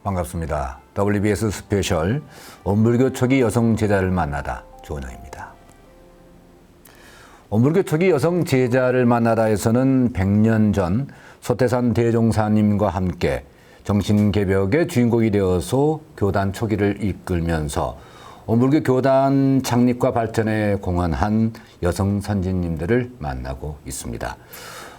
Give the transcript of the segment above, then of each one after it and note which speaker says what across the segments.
Speaker 1: 반갑습니다. WBS 스페셜 원불교 초기 여성 제자를 만나다 조은영입니다. 원불교 초기 여성 제자를 만나다에서는 100년 전 소태산 대종사님과 함께 정신개벽의 주인공이 되어서 교단 초기를 이끌면서 원불교 교단 창립과 발전에 공헌한 여성 선진님들을 만나고 있습니다.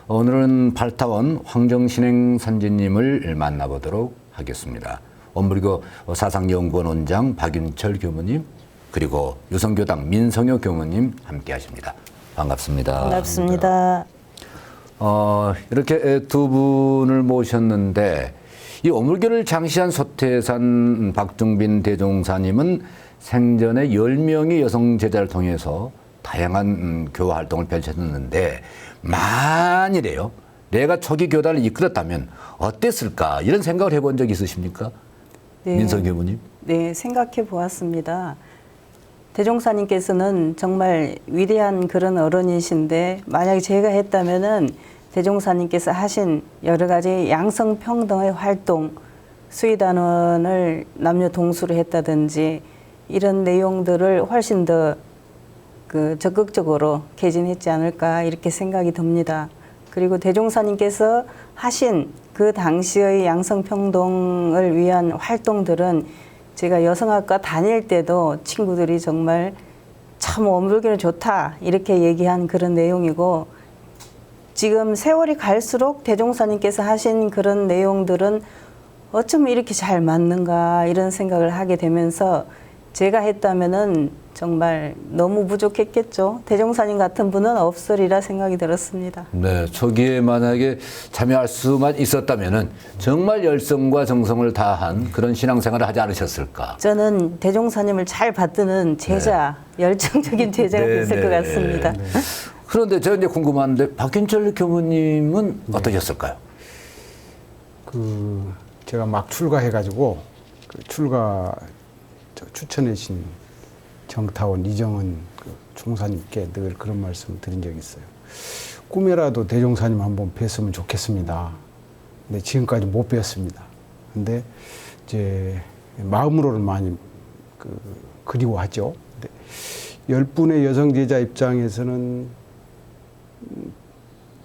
Speaker 1: 오늘은 팔타원 황정신행 선진님을 만나보도록 하겠습니다. 원불교 사상연구원 원장 박윤철 교무님, 그리고 유성교당 민성효 교무님 함께 하십니다. 반갑습니다.
Speaker 2: 반갑습니다.
Speaker 1: 이렇게 두 분을 모셨는데, 이 원불교를 장시한 소태산 박중빈 대종사님은 생전에 10명의 여성 제자를 통해서 다양한 교화 활동을 펼쳤는데, 만일에요, 내가 초기 교단을 이끌었다면 어땠을까, 이런 생각을 해본 적 있으십니까?
Speaker 2: 네.
Speaker 1: 민성 교무님.
Speaker 2: 네, 생각해 보았습니다. 대종사님께서는 정말 위대한 그런 어른이신데, 만약에 제가 했다면은 대종사님께서 하신 여러 가지 양성평등의 활동, 수의단원을 남녀 동수로 했다든지 이런 내용들을 훨씬 더 적극적으로 개진했지 않을까, 이렇게 생각이 듭니다. 그리고 대종사님께서 하신 그 당시의 양성평등을 위한 활동들은 제가 여성학과 다닐 때도 친구들이 정말 참 원불교는 좋다, 이렇게 얘기한 그런 내용이고, 지금 세월이 갈수록 대종사님께서 하신 그런 내용들은 어쩜 이렇게 잘 맞는가, 이런 생각을 하게 되면서 제가 했다면은 정말 너무 부족했겠죠. 대종사님 같은 분은 없으리라 생각이 들었습니다.
Speaker 1: 네, 초기에 만약에 참여할 수만 있었다면은 정말 열성과 정성을 다한 그런 신앙생활을 하지 않으셨을까?
Speaker 2: 저는 대종사님을 잘 받드는 제자, 열정적인 제자가 됐을 것 같습니다.
Speaker 1: 그런데 제가 이제 궁금한데, 박윤철 교무님은 어떠셨을까요?
Speaker 3: 제가 막 출가해가지고 추천해 주신 정타원 이정은 종사님께 늘 그런 말씀을 드린 적이 있어요. 꿈에라도 대종사님 한번 뵀으면 좋겠습니다. 근데 지금까지 못 뵀습니다. 근데 이제 마음으로는 많이 그리워하죠. 근데 10분의 여성 제자 입장에서는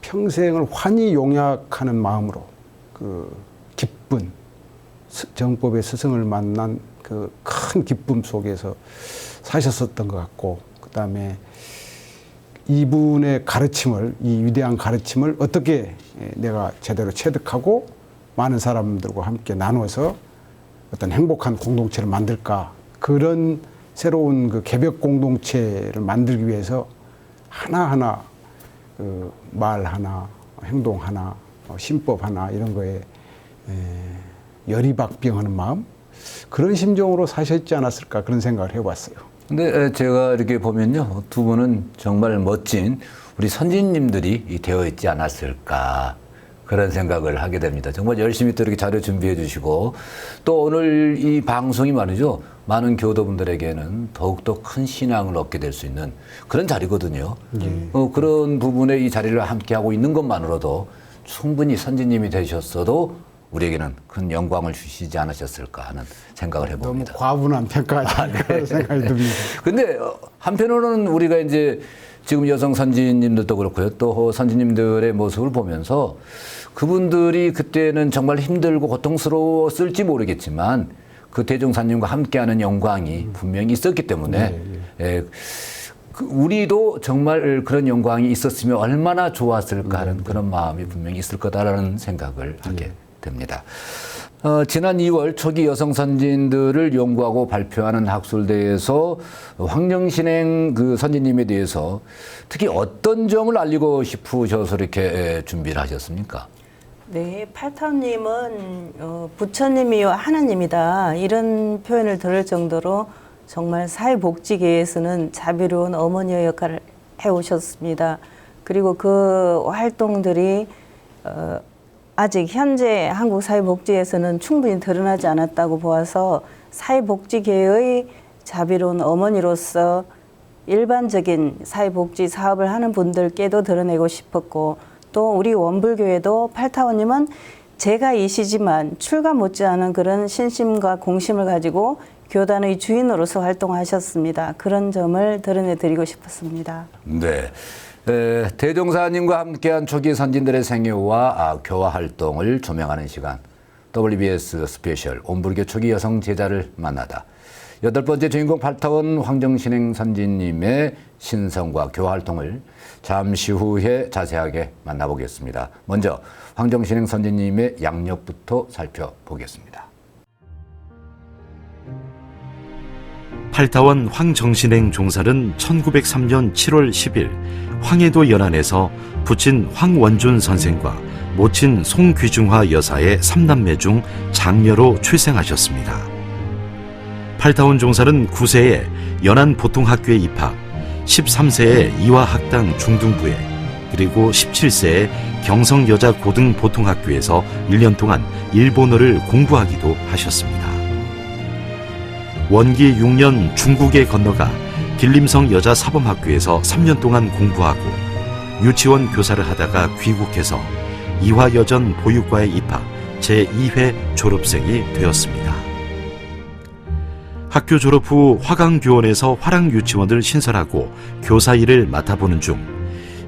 Speaker 3: 평생을 환히 용약하는 마음으로 기쁜 정법의 스승을 만난 그 큰 기쁨 속에서 사셨었던 것 같고, 그 다음에 이분의 가르침을, 이 위대한 가르침을 어떻게 내가 제대로 체득하고 많은 사람들과 함께 나누어서 어떤 행복한 공동체를 만들까, 그런 새로운 그 개벽 공동체를 만들기 위해서 하나하나 말 하나, 행동 하나, 신법 하나, 이런 거에 열이박병하는 마음, 그런 심정으로 사셨지 않았을까, 그런 생각을 해봤어요.
Speaker 1: 근데 제가 이렇게 보면요, 두 분은 정말 멋진 우리 선진님들이 되어 있지 않았을까, 그런 생각을 하게 됩니다. 정말 열심히 또 이렇게 자료 준비해 주시고, 또 오늘 이 방송이 말이죠, 많은 교도분들에게는 더욱더 큰 신앙을 얻게 될 수 있는 그런 자리거든요. 그런 부분에 이 자리를 함께 하고 있는 것만으로도 충분히 선진님이 되셨어도 우리에게는 큰 영광을 주시지 않으셨을까 하는 생각을 해봅니다.
Speaker 3: 너무 과분한 평가하지 않을까 생각이 듭니다.
Speaker 1: 근데 한편으로는 우리가 이제 지금 여성 선진님들도 그렇고요, 또 선진님들의 모습을 보면서 그분들이 그때는 정말 힘들고 고통스러웠을지 모르겠지만 그 대종사님과 함께하는 영광이 분명히 있었기 때문에 우리도 정말 그런 영광이 있었으면 얼마나 좋았을까 하는 그런 마음이 분명히 있을 거다라는 생각을 하게 됩니다. 지난 2월 초기 여성 선진들을 연구하고 발표하는 학술대에서 황정신행 선진님에 대해서 특히 어떤 점을 알리고 싶으셔서 이렇게 준비를 하셨습니까?
Speaker 2: 네, 팔타원님은 부처님이요 하나님이다, 이런 표현을 들을 정도로 정말 사회복지계에서는 자비로운 어머니의 역할을 해오셨습니다. 그리고 그 활동들이 아직 현재 한국 사회복지에서는 충분히 드러나지 않았다고 보아서 사회복지계의 자비로운 어머니로서 일반적인 사회복지 사업을 하는 분들께도 드러내고 싶었고, 또 우리 원불교에도 팔타원님은 제가 이시지만 출가 못지않은 그런 신심과 공심을 가지고 교단의 주인으로서 활동하셨습니다. 그런 점을 드러내드리고 싶었습니다.
Speaker 1: 네. 대종사님과 함께한 초기 선진들의 생애와 교화 활동을 조명하는 시간 WBS 스페셜 온불교 초기 여성 제자를 만나다. 8번째 주인공 팔타원 황정신행 선진님의 신성과 교화 활동을 잠시 후에 자세하게 만나보겠습니다. 먼저 황정신행 선진님의 양력부터 살펴보겠습니다.
Speaker 4: 팔타원 황정신행 종살은 1903년 7월 10일 황해도 연안에서 부친 황원준 선생과 모친 송귀중화 여사의 3남매 중 장녀로 출생하셨습니다. 팔타원 종살은 9세에 연안 보통학교에 입학, 13세에 이화학당 중등부에, 그리고 17세에 경성여자고등보통학교에서 1년 동안 일본어를 공부하기도 하셨습니다. 원기 6년 중국에 건너가 길림성 여자사범학교에서 3년 동안 공부하고 유치원 교사를 하다가 귀국해서 이화여전 보육과에 입학 제2회 졸업생이 되었습니다. 학교 졸업 후 화강교원에서 화랑유치원을 신설하고 교사 일을 맡아보는 중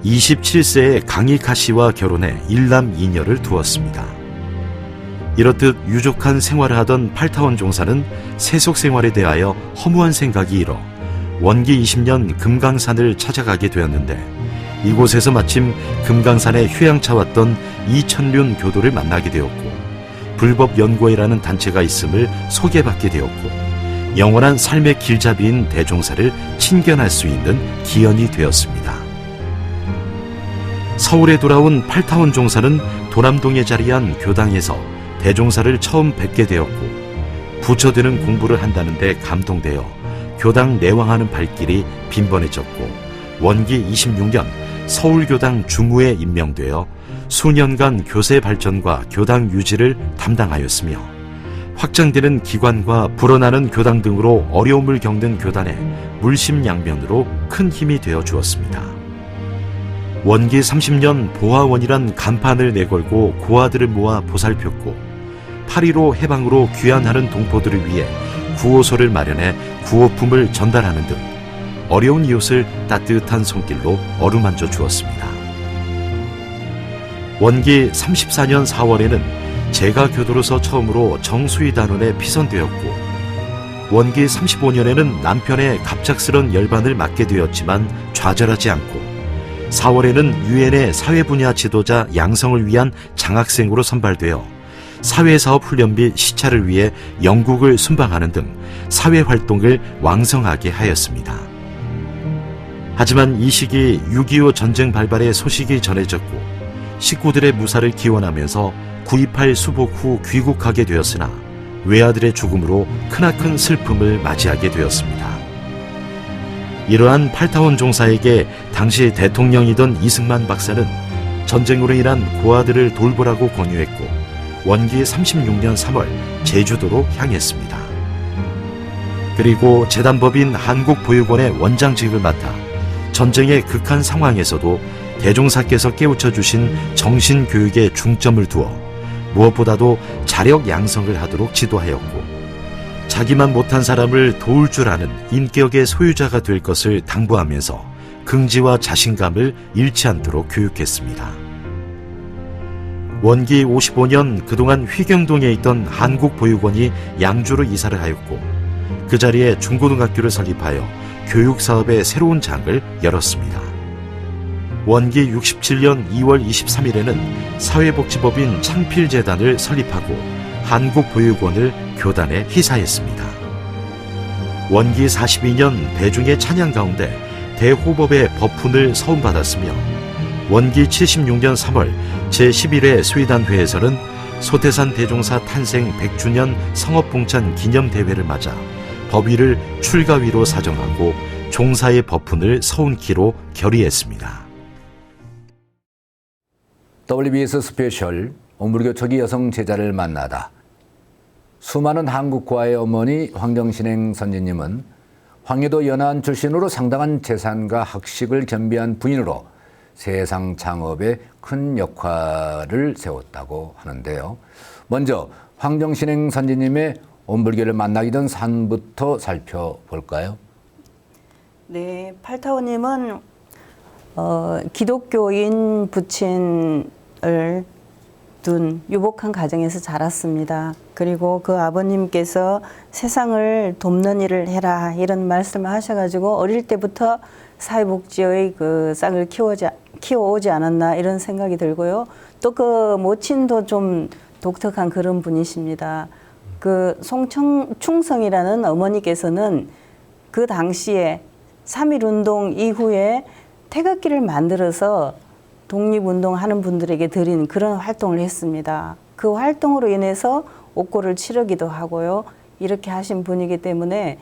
Speaker 4: 27세에 강익하 씨와 결혼해 일남 이녀를 두었습니다. 이렇듯 유족한 생활을 하던 팔타원 종사는 세속 생활에 대하여 허무한 생각이 일어 원기 20년 금강산을 찾아가게 되었는데 이곳에서 마침 금강산에 휴양차 왔던 이천륜 교도를 만나게 되었고 불법연구회라는 단체가 있음을 소개받게 되었고 영원한 삶의 길잡이인 대종사를 친견할 수 있는 기연이 되었습니다. 서울에 돌아온 팔타원 종사는 도남동에 자리한 교당에서 대종사를 처음 뵙게 되었고 부처되는 공부를 한다는데 감동되어 교당 내왕하는 발길이 빈번해졌고 원기 26년 서울교당 주무에 임명되어 수년간 교세 발전과 교당 유지를 담당하였으며 확장되는 기관과 불어나는 교당 등으로 어려움을 겪는 교단에 물심양면으로 큰 힘이 되어 주었습니다. 원기 30년 보화원이란 간판을 내걸고 고아들을 모아 보살폈고 8.15 해방으로 귀환하는 동포들을 위해 구호소를 마련해 구호품을 전달하는 등 어려운 이웃을 따뜻한 손길로 어루만져 주었습니다. 원기 34년 4월에는 제가 교도로서 처음으로 정수희 단원에 피선되었고 원기 35년에는 남편의 갑작스런 열반을 맡게 되었지만 좌절하지 않고 4월에는 유엔의 사회 분야 지도자 양성을 위한 장학생으로 선발되어 사회사업 훈련비 시차를 위해 영국을 순방하는 등 사회활동을 왕성하게 하였습니다. 하지만 이 시기 6.25 전쟁 발발의 소식이 전해졌고 식구들의 무사를 기원하면서 9.28 수복 후 귀국하게 되었으나 외아들의 죽음으로 크나큰 슬픔을 맞이하게 되었습니다. 이러한 팔타원 종사에게 당시 대통령이던 이승만 박사는 전쟁으로 인한 고아들을 돌보라고 권유했고 원기 36년 3월 제주도로 향했습니다. 그리고 재단법인 한국보육원의 원장직을 맡아 전쟁의 극한 상황에서도 대종사께서 깨우쳐 주신 정신교육에 중점을 두어 무엇보다도 자력 양성을 하도록 지도하였고 자기만 못한 사람을 도울 줄 아는 인격의 소유자가 될 것을 당부하면서 긍지와 자신감을 잃지 않도록 교육했습니다. 원기 55년 그동안 휘경동에 있던 한국보육원이 양주로 이사를 하였고 그 자리에 중고등학교를 설립하여 교육사업의 새로운 장을 열었습니다. 원기 67년 2월 23일에는 사회복지법인 창필재단을 설립하고 한국보육원을 교단에 희사했습니다. 원기 42년 대중의 찬양 가운데 대호법의 법훈을 서운받았으며 원기 76년 3월 제11회 수의단회에서는 소태산 대종사 탄생 100주년 성업봉찬 기념대회를 맞아 법위를 출가위로 사정하고 종사의 법훈을 서운키로 결의했습니다.
Speaker 1: WBS 스페셜 온불교 초기 여성 제자를 만나다. 수많은 한국과의 어머니 황정신행 선지님은 황해도 연안 출신으로 상당한 재산과 학식을 겸비한 부인으로 세상 창업에 큰 역할을 세웠다고 하는데요. 먼저 황정신행 선지님의 온불교를 만나기 전 산부터 살펴볼까요?
Speaker 2: 네, 팔타오님은 기독교인 부친을 둔 유복한 가정에서 자랐습니다. 그리고 그 아버님께서 세상을 돕는 일을 해라 이런 말씀을 하셔가지고 어릴 때부터 사회복지의 그 싹을 키워오지 않았나 이런 생각이 들고요. 또 그 모친도 좀 독특한 그런 분이십니다. 그 송충성이라는 어머니께서는 그 당시에 3.1운동 이후에 태극기를 만들어서 독립운동하는 분들에게 드린 그런 활동을 했습니다. 그 활동으로 인해서 옥고를 치르기도 하고요. 이렇게 하신 분이기 때문에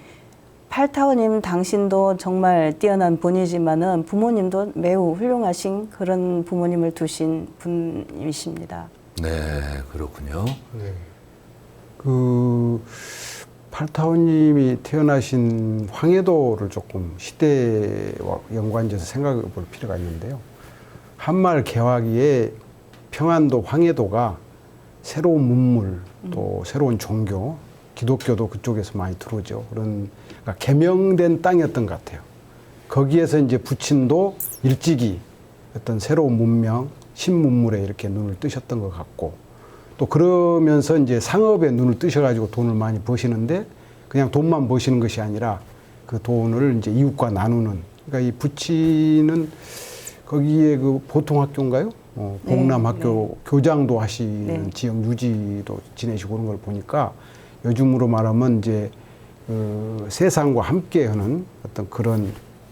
Speaker 2: 팔타오님 당신도 정말 뛰어난 분이지만은 부모님도 매우 훌륭하신 그런 부모님을 두신 분이십니다.
Speaker 1: 네, 그렇군요.
Speaker 3: 네. 그 팔타오님이 태어나신 황해도를 조금 시대와 연관지어서 생각해 볼 필요가 있는데요. 한말 개화기에 평안도 황해도가 새로운 문물 또 새로운 종교, 기독교도 그쪽에서 많이 들어오죠. 그러니까 개명된 땅이었던 것 같아요. 거기에서 이제 부친도 일찍이 어떤 새로운 문명, 신문물에 이렇게 눈을 뜨셨던 것 같고, 또 그러면서 이제 상업에 눈을 뜨셔가지고 돈을 많이 버시는데 그냥 돈만 버시는 것이 아니라 그 돈을 이제 이웃과 나누는. 그러니까 이 부친은 거기에 그 보통학교인가요? 봉남학교 교장도 하시는 지역 유지도 지내시고 그런 걸 보니까 요즘으로 말하면 이제 세상과 함께하는 어떤 그런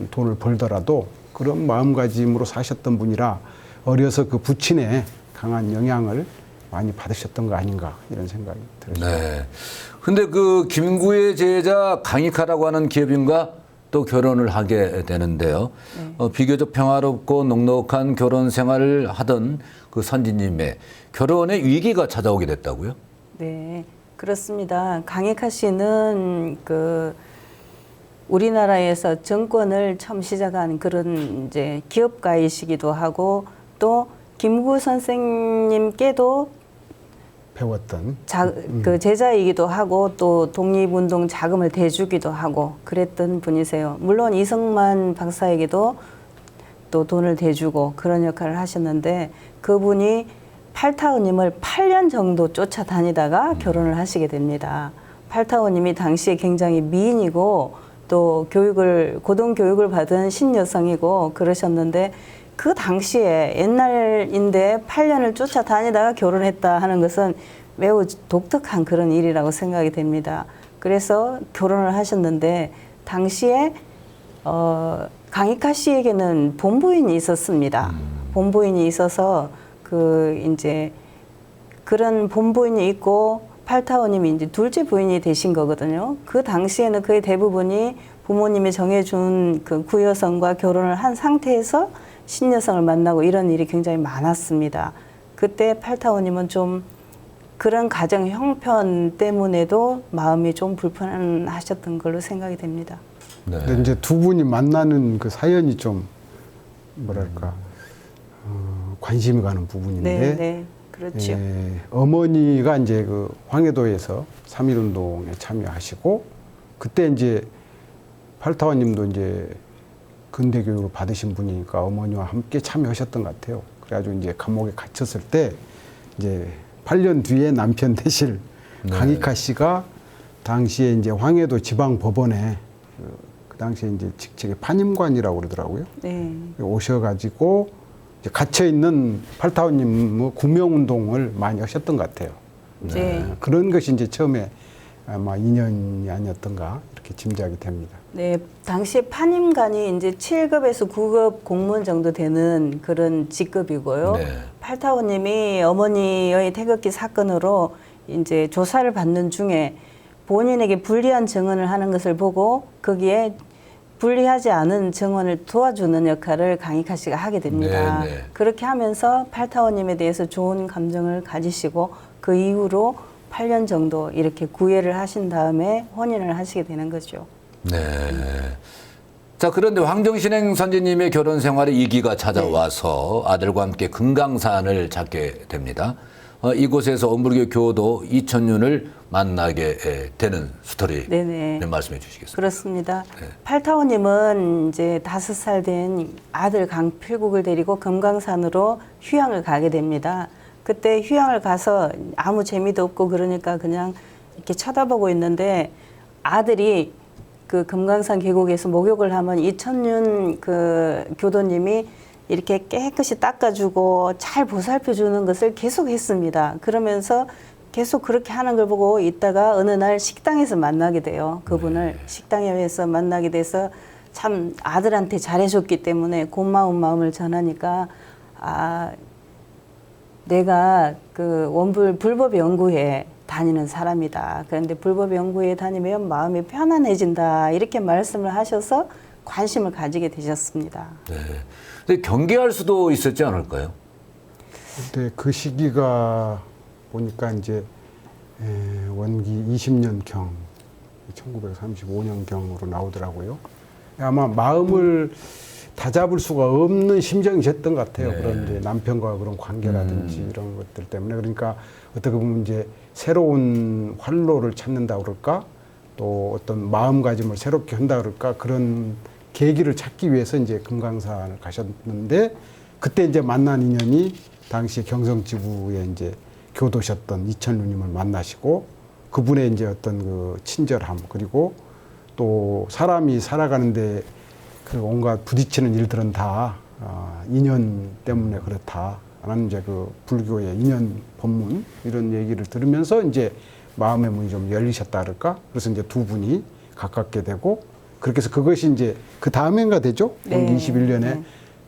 Speaker 3: 돈을 벌더라도 그런 마음가짐으로 사셨던 분이라 어려서 그 부친의 강한 영향을 많이 받으셨던 거 아닌가 이런 생각이 들었습니다.
Speaker 1: 네. 근데 그 김구의 제자 강익하라고 하는 기업인과 또 결혼을 하게 되는데요. 비교적 평화롭고 넉넉한 결혼 생활을 하던 그 선지님의 결혼에 위기가 찾아오게 됐다고요?
Speaker 2: 네, 그렇습니다. 강익하 씨는 그 우리나라에서 정권을 처음 시작한 그런 이제 기업가이시기도 하고 또 김구 선생님께도
Speaker 3: 배웠던
Speaker 2: 그 제자이기도 하고 또 독립운동 자금을 대주기도 하고 그랬던 분이세요. 물론 이성만 박사에게도 또 돈을 대주고 그런 역할을 하셨는데 그분이 팔타오님을 8년 정도 쫓아다니다가 결혼을 하시게 됩니다. 팔타오님이 당시에 굉장히 미인이고 또 고등교육을 받은 신여성이고 그러셨는데 그 당시에 옛날인데 8년을 쫓아다니다가 결혼했다 하는 것은 매우 독특한 그런 일이라고 생각이 됩니다. 그래서 결혼을 하셨는데 당시에 강익하 씨에게는 본부인이 있었습니다. 본부인이 있어서 이제 그런 본부인이 있고 팔타오님이 이제 둘째 부인이 되신 거거든요. 그 당시에는 거의 대부분이 부모님이 정해준 그 구여성과 결혼을 한 상태에서 신여성을 만나고 이런 일이 굉장히 많았습니다. 그때 팔타오님은 좀 그런 가정 형편 때문에도 마음이 좀 불편하셨던 걸로 생각이 됩니다.
Speaker 1: 네.
Speaker 3: 근데 이제 두 분이 만나는 그 사연이 좀 뭐랄까 관심이 가는 부분인데
Speaker 2: 네, 네, 그렇죠.
Speaker 3: 어머니가 이제 그 황해도에서 3.1운동에 참여하시고 그때 이제 팔타오님도 이제 근대 교육을 받으신 분이니까 어머니와 함께 참여하셨던 것 같아요. 그래가지고 이제 감옥에 갇혔을 때 이제 8년 뒤에 남편 되실 강익하 씨가 당시에 이제 황해도 지방법원에 그 당시에 이제 직책이 판임관이라고 그러더라고요.
Speaker 2: 네.
Speaker 3: 오셔가지고 이제 갇혀 있는 팔타오님 구명운동을 많이 하셨던 것 같아요.
Speaker 2: 네.
Speaker 3: 그런 것이 이제 처음에 아마 인연이 아니었던가 이렇게 짐작이 됩니다.
Speaker 2: 네, 당시 판임관이 이제 7급에서 9급 공무원 정도 되는 그런 직급이고요.
Speaker 1: 네.
Speaker 2: 팔타오님이 어머니의 태극기 사건으로 이제 조사를 받는 중에 본인에게 불리한 증언을 하는 것을 보고 거기에 불리하지 않은 증언을 도와주는 역할을 강익하 씨가 하게 됩니다.
Speaker 1: 네, 네.
Speaker 2: 그렇게 하면서 팔타오님에 대해서 좋은 감정을 가지시고 그 이후로 8년 정도 이렇게 구애를 하신 다음에 혼인을 하시게 되는 거죠.
Speaker 1: 네. 자, 그런데 황정신행 선지님의 결혼 생활에 이기가 찾아와서 아들과 함께 금강산을 찾게 됩니다. 이곳에서 원불교 교도 이천윤을 만나게 되는 스토리
Speaker 2: 네네.
Speaker 1: 좀 말씀해 주시겠습니까?
Speaker 2: 그렇습니다. 팔타오님은 이제 5살 된 아들 강필국을 데리고 금강산으로 휴양을 가게 됩니다. 그때 휴양을 가서 아무 재미도 없고 그러니까 그냥 이렇게 쳐다보고 있는데 아들이 그 금강산 계곡에서 목욕을 하면 이천윤 그 교도님이 이렇게 깨끗이 닦아주고 잘 보살펴주는 것을 계속 했습니다. 그러면서 계속 그렇게 하는 걸 보고 있다가 어느 날 식당에서 만나게 돼요. 그분을 식당에서 만나게 돼서 참 아들한테 잘해줬기 때문에 고마운 마음을 전하니까 아 내가 그 원불 불법 연구회 다니는 사람이다. 그런데 불법 연구회 다니면 마음이 편안해진다. 이렇게 말씀을 하셔서 관심을 가지게 되셨습니다.
Speaker 1: 네. 근데 경계할 수도 있었지 않을까요?
Speaker 3: 근데 그 시기가 보니까 이제 원기 20년경, 1935년경으로 나오더라고요. 아마 마음을 다잡을 수가 없는 심정이셨던 것 같아요.
Speaker 1: 네.
Speaker 3: 그런 이제 남편과 그런 관계라든지 이런 것들 때문에. 그러니까 어떻게 보면 이제 새로운 활로를 찾는다 그럴까? 또 어떤 마음가짐을 새롭게 한다 그럴까? 그런 계기를 찾기 위해서 이제 금강산을 가셨는데 그때 이제 만난 인연이 당시 경성지부에 이제 교도셨던 이천루님을 만나시고 그분의 이제 어떤 그 친절함 그리고 또 사람이 살아가는데 그 온갖 부딪히는 일들은 다 인연 때문에 그렇다. 라는 이제 그 불교의 인연 법문 이런 얘기를 들으면서 이제 마음의 문이 좀 열리셨다 그럴까? 그래서 이제 두 분이 가깝게 되고 그렇게 해서 그것이 이제 그 다음엔가 되죠?
Speaker 2: 네.
Speaker 3: 21년에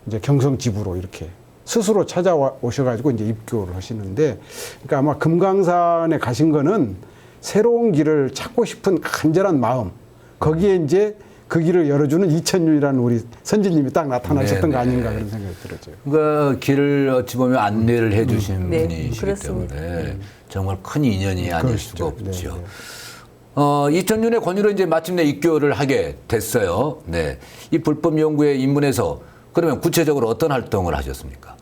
Speaker 3: 이제 경성지부로 이렇게 스스로 찾아오셔가지고 이제 입교를 하시는데 그러니까 아마 금강산에 가신 거는 새로운 길을 찾고 싶은 간절한 마음 거기에 이제 그 길을 열어주는 이천윤이라는 우리 선지님이 딱 나타나셨던 거 아닌가 그런 생각이 들어져요.
Speaker 1: 그러니까 길을 어찌 보면 안내를 해 주신
Speaker 2: 네,
Speaker 1: 분이시기
Speaker 2: 그렇습니다.
Speaker 1: 때문에 정말 큰 인연이 아닐 수가
Speaker 3: 그러시죠.
Speaker 1: 없죠.
Speaker 3: 네,
Speaker 1: 이천윤의 권유로 이제 마침내 입교를 하게 됐어요. 네. 이 불법 연구에 입문해서 그러면 구체적으로 어떤 활동을 하셨습니까?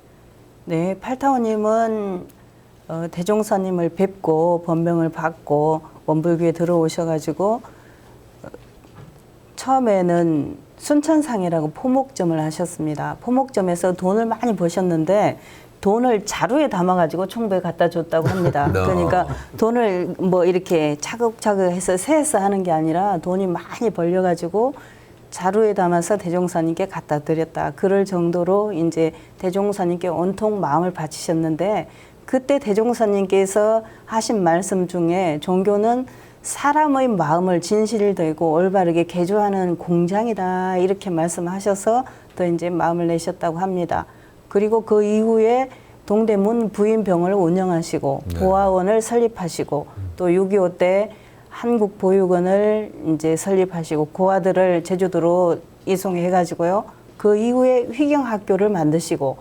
Speaker 2: 네, 팔타오님은 대종사님을 뵙고 법명을 받고 원불교에 들어오셔가지고 처음에는 순천상이라고 포목점을 하셨습니다. 포목점에서 돈을 많이 버셨는데 돈을 자루에 담아가지고 총부에 갖다 줬다고 합니다.
Speaker 1: No.
Speaker 2: 그러니까 돈을 뭐 이렇게 차곡차곡 해서 세서 하는 게 아니라 돈이 많이 벌려가지고 자루에 담아서 대종사님께 갖다 드렸다. 그럴 정도로 이제 대종사님께 온통 마음을 바치셨는데 그때 대종사님께서 하신 말씀 중에 종교는 사람의 마음을 진실되고 올바르게 개조하는 공장이다. 이렇게 말씀하셔서 또 이제 마음을 내셨다고 합니다. 그리고 그 이후에 동대문 부인병을 운영하시고
Speaker 1: 네.
Speaker 2: 보아원을 설립하시고 또 6.25 때 한국보육원을 이제 설립하시고 고아들을 제주도로 이송해가지고요. 그 이후에 휘경학교를 만드시고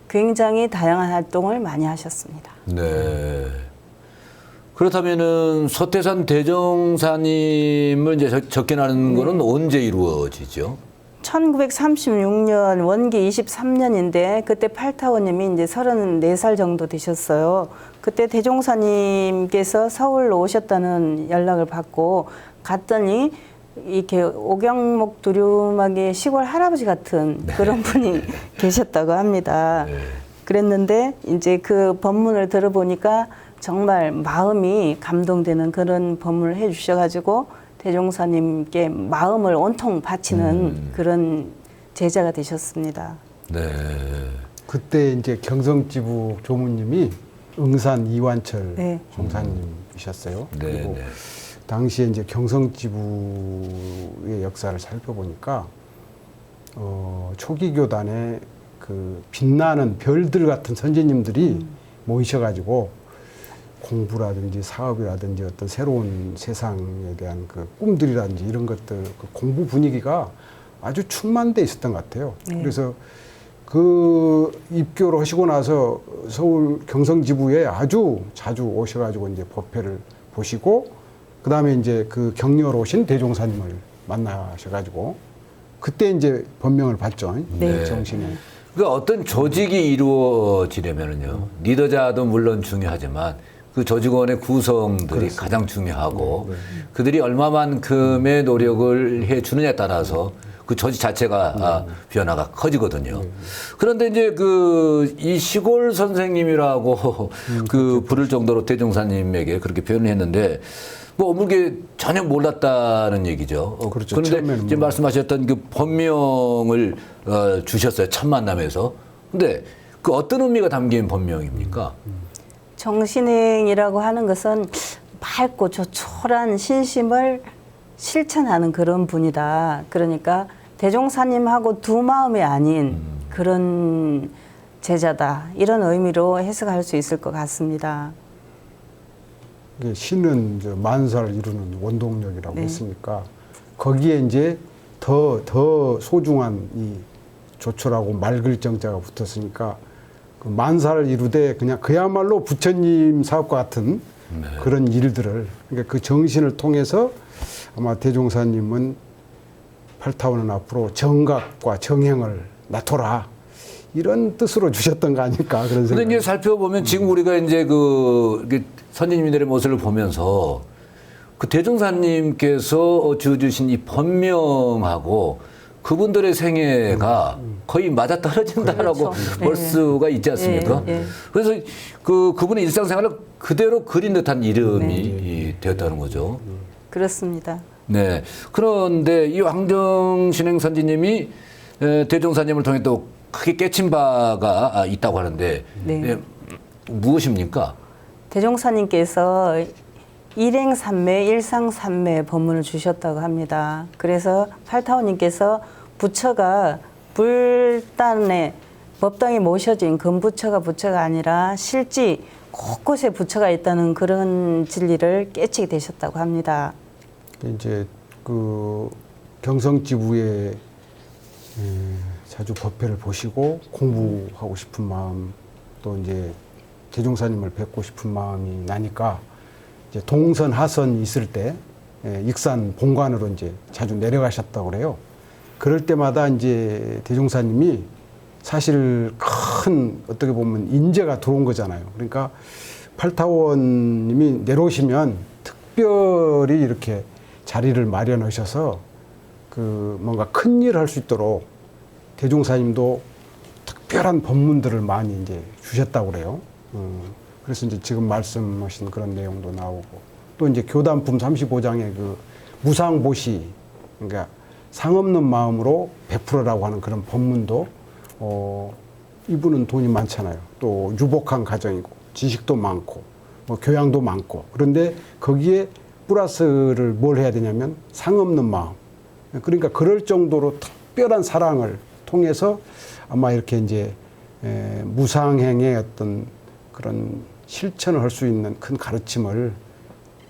Speaker 2: 굉장히 다양한 활동을 많이 하셨습니다.
Speaker 1: 네. 그렇다면은 서태산 대종사님을 이제 접견하는 거는 언제 이루어지죠?
Speaker 2: 1936년 원기 23년인데 그때 팔타오님이 이제 34살 정도 되셨어요. 그때 대종사님께서 서울로 오셨다는 연락을 받고 갔더니 이렇게 오경목 두루마기 시골 할아버지 같은 그런 분이 계셨다고 합니다. 그랬는데 이제 그 법문을 들어보니까 정말 마음이 감동되는 그런 법문을 해주셔가지고 대종사님께 마음을 온통 바치는 그런 제자가 되셨습니다.
Speaker 1: 네.
Speaker 3: 그때 이제 경성지부 조무님이 응산 이완철
Speaker 2: 네.
Speaker 3: 종사님이셨어요.
Speaker 1: 네,
Speaker 3: 그리고
Speaker 1: 네.
Speaker 3: 당시에 이제 경성지부의 역사를 살펴보니까 초기 교단에 그 빛나는 별들 같은 선지님들이 모이셔가지고 공부라든지 사업이라든지 어떤 새로운 세상에 대한 그 꿈들이라든지 이런 것들 그 공부 분위기가 아주 충만돼 있었던 것 같아요.
Speaker 2: 네.
Speaker 3: 그래서 그 입교를 하시고 나서 서울 경성지부에 아주 자주 오셔가지고 이제 법회를 보시고 그 다음에 이제 그 격려로 오신 대종사님을 만나셔가지고 그때 이제 법명을 받죠.
Speaker 2: 네.
Speaker 3: 정신에.
Speaker 1: 그러니까 어떤 조직이 이루어지려면은요, 리더자도 물론 중요하지만 그 조직원의 구성들이 가장 중요하고 그들이 얼마만큼의 노력을 해 주느냐에 따라서 그 조직 자체가 변화가 커지거든요. 그런데 이제 이 시골 선생님이라고 그 부를 정도로 대종사님에게 그렇게 표현을 했는데 뭐 어물게 전혀 몰랐다는 얘기죠.
Speaker 3: 그렇죠.
Speaker 1: 그런데
Speaker 3: 처음에는
Speaker 1: 이제 말씀하셨던 그 법명을 주셨어요. 첫 만남에서. 근데 그 어떤 의미가 담긴 법명입니까?
Speaker 2: 정신행이라고 하는 것은 밝고 조촐한 신심을 실천하는 그런 분이다. 그러니까 대종사님하고 두 마음이 아닌 그런 제자다. 이런 의미로 해석할 수 있을 것 같습니다.
Speaker 3: 이게 신은 이제 만사를 이루는 원동력이라고
Speaker 2: 네.
Speaker 3: 했으니까 거기에 이제 더 소중한 이 조촐하고 맑을 정자가 붙었으니까 그 만사를 이루되 그냥 그야말로 부처님 사업과 같은 그런 일들을 그러니까 그 정신을 통해서 아마 대종사님은 팔타원은 앞으로 정각과 정행을 나토라 이런 뜻으로 주셨던 거 아닐까 그런
Speaker 1: 근데
Speaker 3: 생각이.
Speaker 1: 이제 살펴보면 지금 우리가 이제 이게 선생님들의 모습을 보면서 그 대종사님께서 주신 이 법명하고 그분들의 생애가 거의 맞아 떨어진다라고
Speaker 2: 그렇죠.
Speaker 1: 볼
Speaker 2: 네.
Speaker 1: 수가 있지 않습니까?
Speaker 2: 네, 네.
Speaker 1: 그래서 그분의 일상생활을 그대로 그린 듯한 이름이 되었다는 거죠.
Speaker 2: 그렇습니다.
Speaker 1: 네. 그런데 이 황정신행 선지님이 대종사님을 통해 또 크게 깨친 바가 있다고 하는데
Speaker 2: 네.
Speaker 1: 무엇입니까?
Speaker 2: 대종사님께서 일행삼매, 일상삼매 법문을 주셨다고 합니다. 그래서 팔타오님께서 부처가 불단에 법당에 모셔진 금부처가 부처가 아니라 실지 곳곳에 부처가 있다는 그런 진리를 깨치게 되셨다고 합니다.
Speaker 3: 이제 그 경성지부에 자주 법회를 보시고 공부하고 싶은 마음 또 이제 대종사님을 뵙고 싶은 마음이 나니까 이제 동선 하선 있을 때 익산 본관으로 이제 자주 내려가셨다고 그래요. 그럴 때마다 이제 대종사님이 사실 큰 어떻게 보면 인재가 들어온 거잖아요. 그러니까 팔타원님이 내려오시면 특별히 이렇게 자리를 마련하셔서 그 뭔가 큰 일을 할 수 있도록 대종사님도 특별한 법문들을 많이 이제 주셨다고 그래요. 그래서 이제 지금 말씀하신 그런 내용도 나오고 또 이제 교단품 35장의 그 무상보시 그러니까 상 없는 마음으로 베풀어라고 하는 그런 법문도 이분은 돈이 많잖아요. 또 유복한 가정이고 지식도 많고 뭐 교양도 많고 그런데 거기에 플러스를 뭘 해야 되냐면 상 없는 마음. 그러니까 그럴 정도로 특별한 사랑을 통해서 아마 이렇게 이제 무상행의 어떤 그런 실천을 할 수 있는 큰 가르침을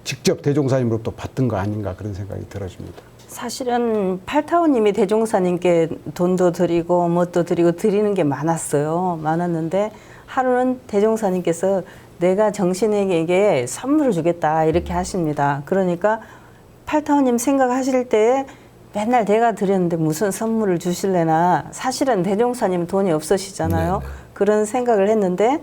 Speaker 3: 직접 대종사님으로부터 받은 거 아닌가 그런 생각이 들어집니다.
Speaker 2: 사실은 팔타오님이 대종사님께 돈도 드리고 뭣도 드리고 드리는 게 많았는데 하루는 대종사님께서 내가 정신에게 선물을 주겠다 이렇게 하십니다. 그러니까 팔타오님 생각하실 때 맨날 내가 드렸는데 무슨 선물을 주실래나 사실은 대종사님 돈이 없으시잖아요.
Speaker 1: 네네.
Speaker 2: 그런 생각을 했는데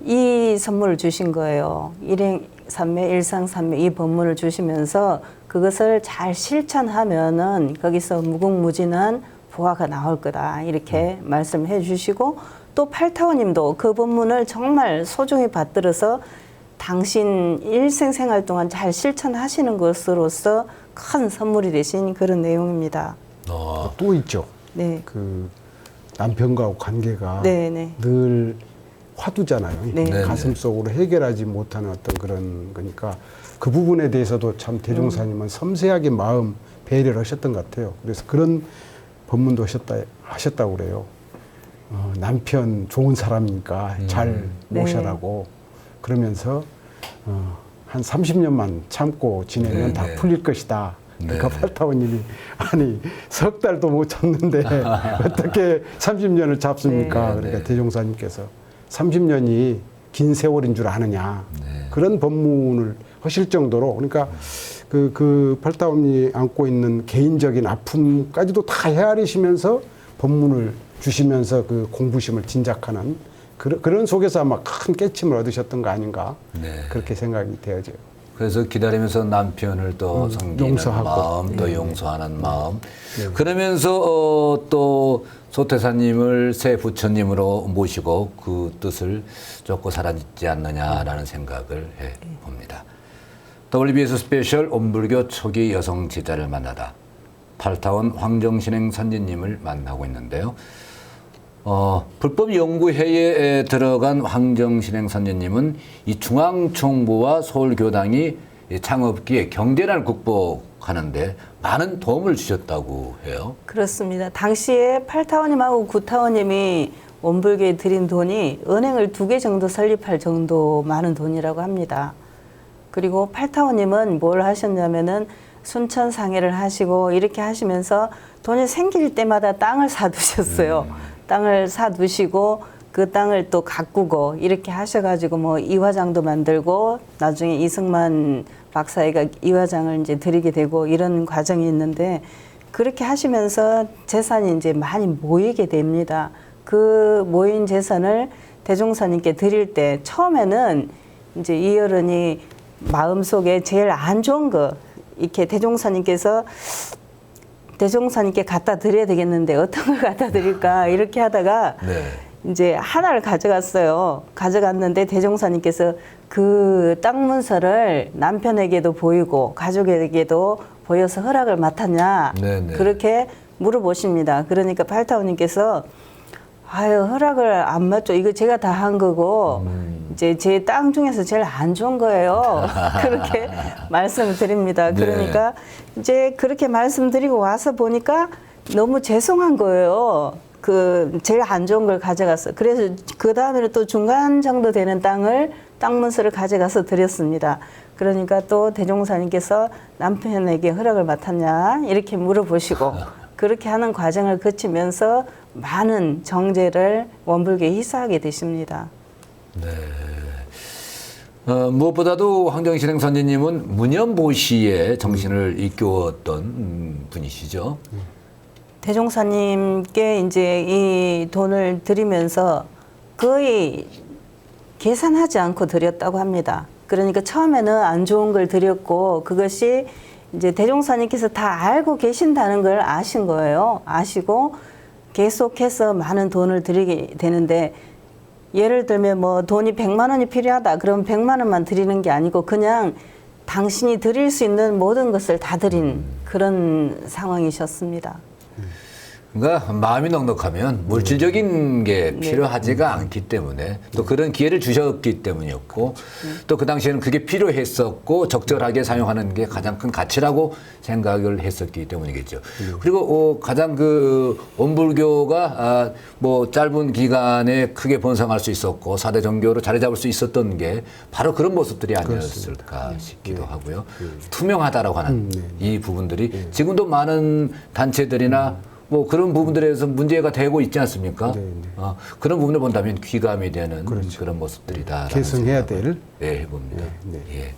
Speaker 2: 이 선물을 주신 거예요. 일행삼매, 일상삼매 이 법문을 주시면서 그것을 잘 실천하면은 거기서 무궁무진한 부화가 나올 거다 이렇게 말씀해 주시고 또 팔타오님도 그 법문을 정말 소중히 받들어서 당신 일생 생활 동안 잘 실천하시는 것으로서 큰 선물이 되신 그런 내용입니다.
Speaker 3: 또 있죠.
Speaker 2: 네.
Speaker 3: 그 남편과 관계가
Speaker 2: 네.
Speaker 3: 늘 화두잖아요.
Speaker 2: 네.
Speaker 3: 가슴 속으로 해결하지 못하는 어떤 그런 거니까 그 부분에 대해서도 참 대종사님은 섬세하게 마음 배려를 하셨던 것 같아요. 그래서 그런 법문도 하셨다고 그래요. 남편 좋은 사람이니까 잘 모셔라고 그러면서 한 30년만 참고 지내면 다 풀릴 것이다. 그러니까 팔타오님이 아니 석 달도 못 참는데 어떻게 30년을 잡습니까? 그러니까 대종사님께서 30년이 긴 세월인 줄 아느냐 그런 법문을 하실 정도로 그러니까 그 팔타원이 안고 있는 개인적인 아픔까지도 다 헤아리시면서 법문을 주시면서 그 공부심을 진작하는 그런 속에서 아마 큰 깨침을 얻으셨던 거 아닌가
Speaker 1: 네.
Speaker 3: 그렇게 생각이 되어져요.
Speaker 1: 그래서 기다리면서 남편을 또 섬기는
Speaker 3: 용서하고.
Speaker 1: 마음, 또 용서하는 마음. 그러면서 또 소태사님을 새 부처님으로 모시고 그 뜻을 쫓고 살아있지 않느냐라는 생각을 해봅니다. WBS 스페셜 온불교 초기 여성 제자를 만나다 팔타원 황정신행 선지님을 만나고 있는데요. 불법연구회에 들어간 황정신행 선지님은 이 중앙총부와 서울교당이 창업기에 경제난을 극복하는데 많은 도움을 주셨다고 해요.
Speaker 2: 그렇습니다. 당시에 8타원님하고 9타원님이 원불교에 드린 돈이 은행을 2개 정도 설립할 정도 많은 돈이라고 합니다. 그리고 8타원님은 뭘 하셨냐면은 순천 상해를 하시고 이렇게 하시면서 돈이 생길 때마다 땅을 사두셨어요. 땅을 사두시고 그 땅을 또 가꾸고 이렇게 하셔가지고 뭐 이화장도 만들고 나중에 이승만 박사가 이화장을 이제 드리게 되고 이런 과정이 있는데 그렇게 하시면서 재산이 이제 많이 모이게 됩니다. 그 모인 재산을 대종사님께 드릴 때 처음에는 이제 이 어른이 마음속에 제일 안 좋은 거 이렇게 대종사님께 갖다 드려야 되겠는데 어떤 걸 갖다 드릴까 이렇게 하다가
Speaker 1: 네.
Speaker 2: 이제 하나를 가져갔어요. 가져갔는데 대종사님께서 그 땅 문서를 남편에게도 보이고 가족에게도 보여서 허락을 맡았냐
Speaker 1: 네네.
Speaker 2: 그렇게 물어보십니다. 그러니까 팔타오님께서 아유 허락을 안 맞죠. 이거 제가 다 한 거고 이제 제 땅 중에서 제일 안 좋은 거예요. 그렇게 말씀을 드립니다.
Speaker 1: 네.
Speaker 2: 그러니까 이제 그렇게 말씀드리고 와서 보니까 너무 죄송한 거예요. 그 제일 안 좋은 걸 가져갔어. 그래서 그 다음에는 또 중간 정도 되는 땅 문서를 가져가서 드렸습니다. 그러니까 또 대종사님께서 남편에게 허락을 맡았냐 이렇게 물어보시고 그렇게 하는 과정을 거치면서 많은 정제를 원불교에 희사하게 되십니다.
Speaker 1: 네. 무엇보다도 황정신행 선지님은 무념보시에 정신을 일깨웠던 분이시죠.
Speaker 2: 대종사님께 이제 이 돈을 드리면서 거의 계산하지 않고 드렸다고 합니다. 그러니까 처음에는 안 좋은 걸 드렸고 그것이 이제 대종사님께서 다 알고 계신다는 걸 아신 거예요. 아시고 계속해서 많은 돈을 드리게 되는데 예를 들면 뭐 돈이 100만 원이 필요하다. 그럼 100만 원만 드리는 게 아니고 그냥 당신이 드릴 수 있는 모든 것을 다 드린 그런 상황이셨습니다.
Speaker 1: 그러니까 마음이 넉넉하면 물질적인 게 필요하지가 않기 때문에 또 그런 기회를 주셨기 때문이었고 또 그 당시에는 그게 필요했었고 적절하게 사용하는 게 가장 큰 가치라고 생각을 했었기 때문이겠죠. 그리고 가장 그 원불교가 뭐 짧은 기간에 크게 번성할 수 있었고 4대 종교로 자리 잡을 수 있었던 게 바로 그런 모습들이 아니었을까 싶기도 하고요. 투명하다라고 하는 이 부분들이 지금도 많은 단체들이나 뭐 그런 부분들에 대해서 문제가 되고 있지 않습니까? 그런 부분을 본다면 귀감이 되는 그런 모습들이다.
Speaker 3: 계승해야 될.
Speaker 1: 네, 해봅니다. 예.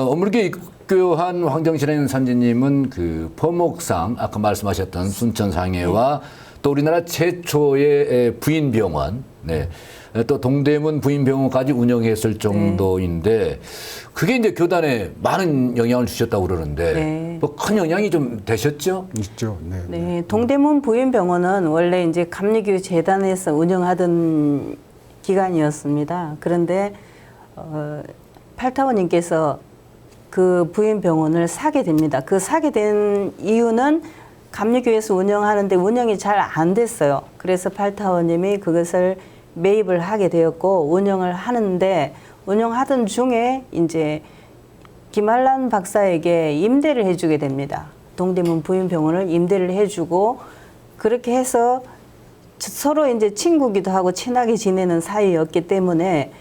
Speaker 1: 원불교 입교한 황정신행 선지님은 그 포목상 아까 말씀하셨던 순천상해와 또 우리나라 최초의 부인병원, 네, 또 동대문 부인병원까지 운영했을 정도인데 그게 이제 교단에 많은 영향을 주셨다고 그러는데 뭐 큰 영향이 좀 되셨죠?
Speaker 3: 있죠. 네.
Speaker 2: 네, 동대문 부인병원은 원래 이제 감리교 재단에서 운영하던 기관이었습니다. 그런데 팔타원님께서 그 부인병원을 사게 됩니다. 그 사게 된 이유는 감리교에서 운영하는데 운영이 잘 안 됐어요. 그래서 팔타원님이 그것을 매입을 하게 되었고 운영을 하는데 운영하던 중에 이제 김한란 박사에게 임대를 해주게 됩니다. 동대문 부인병원을 임대를 해주고 그렇게 해서 서로 이제 친구기도 하고 친하게 지내는 사이였기 때문에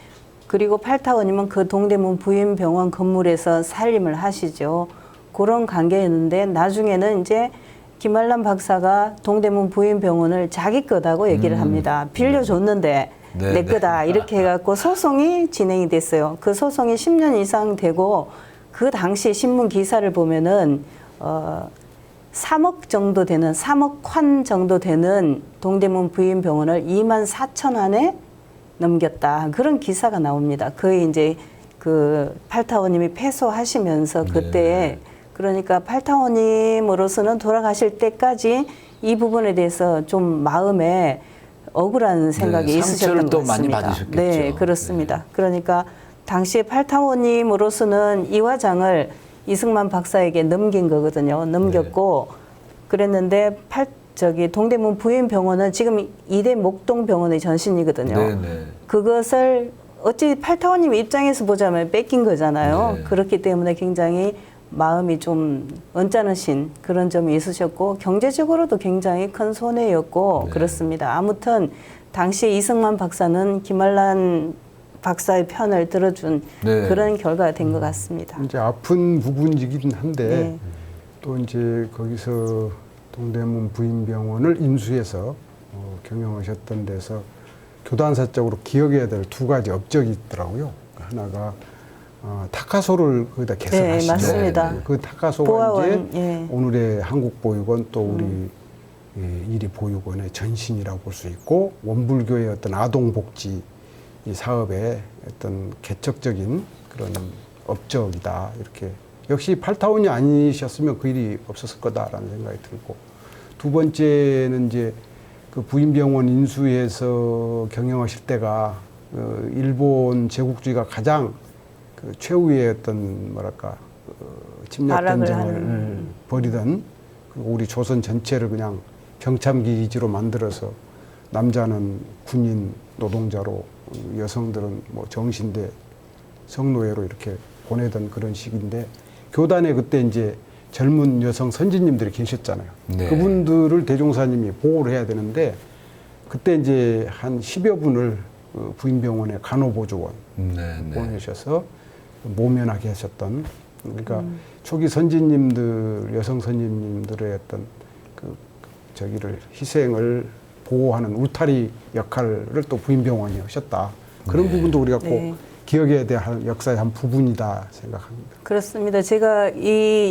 Speaker 2: 그리고 팔타원님은 그 동대문 부인병원 건물에서 살림을 하시죠. 그런 관계였는데 나중에는 이제 김한란 박사가 동대문 부인병원을 자기 거다고 얘기를 합니다. 빌려줬는데
Speaker 1: 네,
Speaker 2: 내 거다 이렇게 해갖고 소송이 진행이 됐어요. 그 소송이 10년 이상 되고 그 당시 신문 기사를 보면은 3억 정도 되는 3억 환 정도 되는 동대문 부인병원을 2만 4천 원에 넘겼다 그런 기사가 나옵니다. 거의 이제 그 팔타원님이 패소하시면서 그때 그러니까 팔타원님으로서는 돌아가실 때까지 이 부분에 대해서 좀 마음에 억울한 생각이
Speaker 1: 네,
Speaker 2: 있으셨던
Speaker 1: 상처를 또
Speaker 2: 것 같습니다.
Speaker 1: 많이 받으셨겠죠.
Speaker 2: 네, 그렇습니다. 그러니까 당시에 팔타원님으로서는 이 화장을 이승만 박사에게 넘긴 거거든요. 넘겼고 그랬는데 동대문 부인병원은 지금 이대 목동병원의 전신이거든요.
Speaker 1: 네, 네.
Speaker 2: 그것을 어찌 팔타원님 입장에서 보자면 뺏긴 거잖아요.
Speaker 1: 네.
Speaker 2: 그렇기 때문에 굉장히 마음이 좀 언짢으신 그런 점이 있으셨고 경제적으로도 굉장히 큰 손해였고
Speaker 1: 네.
Speaker 2: 그렇습니다. 아무튼 당시 이승만 박사는 김한란 박사의 편을 들어준
Speaker 1: 네.
Speaker 2: 그런 결과가 된 것 같습니다.
Speaker 3: 이제 아픈 부분이긴 한데
Speaker 2: 네.
Speaker 3: 또 이제 거기서 동대문 부인병원을 인수해서 경영하셨던 데서 교단사적으로 기억해야 될 두 가지 업적이 있더라고요. 하나가 타카소를 거기다 개설하시죠.
Speaker 2: 네, 맞습니다.
Speaker 3: 그 타카소가
Speaker 2: 보아원,
Speaker 3: 이제
Speaker 2: 예.
Speaker 3: 오늘의 한국보육원 또 우리 이리보육원의 전신이라고 볼 수 있고 원불교의 어떤 아동복지 이 사업의 어떤 개척적인 그런 업적이다. 이렇게 역시 팔타원이 아니셨으면 그 일이 없었을 거다라는 생각이 들고 두 번째는 이제 그 부인병원 인수해서 경영하실 때가 일본 제국주의가 가장 그 최후의 어떤 뭐랄까 침략
Speaker 2: 발악을
Speaker 3: 전쟁을
Speaker 2: 하는.
Speaker 3: 벌이던 그리고 우리 조선 전체를 그냥 병참기 기지로 만들어서 남자는 군인 노동자로 여성들은 뭐 정신대 성노예로 이렇게 보내던 그런 시기인데 교단에 그때 이제 젊은 여성 선진님들이 계셨잖아요.
Speaker 1: 네.
Speaker 3: 그분들을 대종사님이 보호를 해야 되는데 그때 이제 한 10여 분을 부인병원의 간호보조원
Speaker 1: 네, 네.
Speaker 3: 보내셔서 모면하게 하셨던 그러니까 초기 선진님들 여성 선진님들의 어떤 그 저기를 희생을 보호하는 울타리 역할을 또 부인병원이 하셨다. 그런
Speaker 1: 네.
Speaker 3: 부분도 우리가 꼭
Speaker 2: 네.
Speaker 3: 기억해야 될 역사의 한 부분이다 생각합니다.
Speaker 2: 그렇습니다. 제가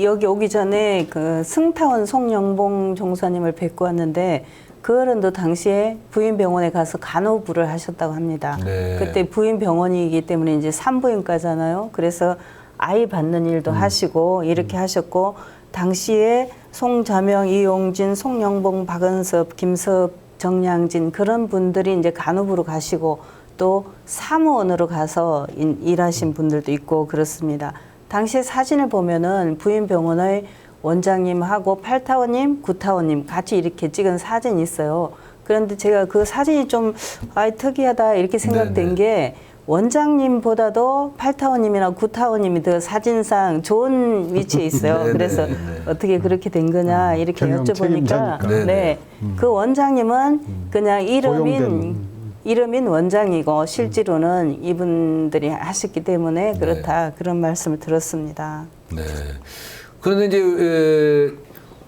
Speaker 2: 여기 오기 전에 그 승타원 송영봉 종사님을 뵙고 왔는데 그 어른도 당시에 부인병원에 가서 간호부를 하셨다고 합니다.
Speaker 1: 네.
Speaker 2: 그때 부인병원이기 때문에 이제 산부인과잖아요. 그래서 아이 받는 일도 하시고 이렇게 하셨고 당시에 송자명, 이용진, 송영봉, 박은섭, 김섭, 정량진 그런 분들이 이제 간호부로 가시고 또 사무원으로 가서 일하신 분들도 있고 그렇습니다. 당시 사진을 보면은 부인병원의 원장님하고 팔타원님, 구타원님 같이 이렇게 찍은 사진이 있어요. 그런데 제가 그 사진이 좀 특이하다 이렇게 생각된
Speaker 1: 네네.
Speaker 2: 게 원장님보다도 팔타원님이나 구타원님이 더 사진상 좋은 위치에 있어요.
Speaker 1: 네네.
Speaker 2: 그래서
Speaker 1: 네.
Speaker 2: 어떻게 그렇게 된 거냐 이렇게
Speaker 3: 경영
Speaker 2: 여쭤보니까
Speaker 3: 책임자니까.
Speaker 2: 네, 그 원장님은 그냥
Speaker 3: 고용된.
Speaker 2: 이름인 원장이고 실제로는 이분들이 하셨기 때문에 그렇다 그런 말씀을 들었습니다.
Speaker 1: 네. 그런데 이제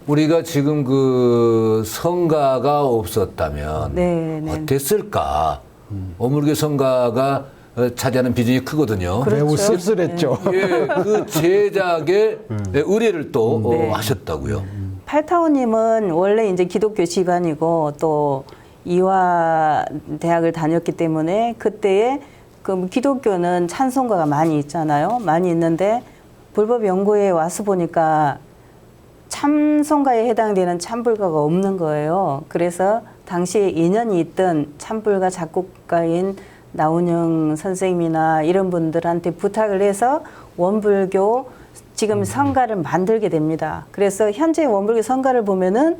Speaker 1: 우리가 지금 그 성가가 없었다면
Speaker 2: 네, 네.
Speaker 1: 어땠을까? 어물개 성가가 차지하는 비중이 크거든요.
Speaker 2: 그렇죠.
Speaker 3: 매우 쓸쓸했죠.
Speaker 1: 예, 그 제작에 의뢰를 또
Speaker 2: 네.
Speaker 1: 하셨다고요.
Speaker 2: 팔타오님은 원래 이제 기독교 집안이고 또 이화 대학을 다녔기 때문에 그때에 그 기독교는 찬송가가 많이 있잖아요. 많이 있는데 불법 연구회에 와서 보니까 참송가에 해당되는 참불가가 없는 거예요. 그래서 당시에 인연이 있던 참불가 작곡가인 나운영 선생님이나 이런 분들한테 부탁을 해서 원불교 지금 성가를 만들게 됩니다. 그래서 현재 원불교 성가를 보면은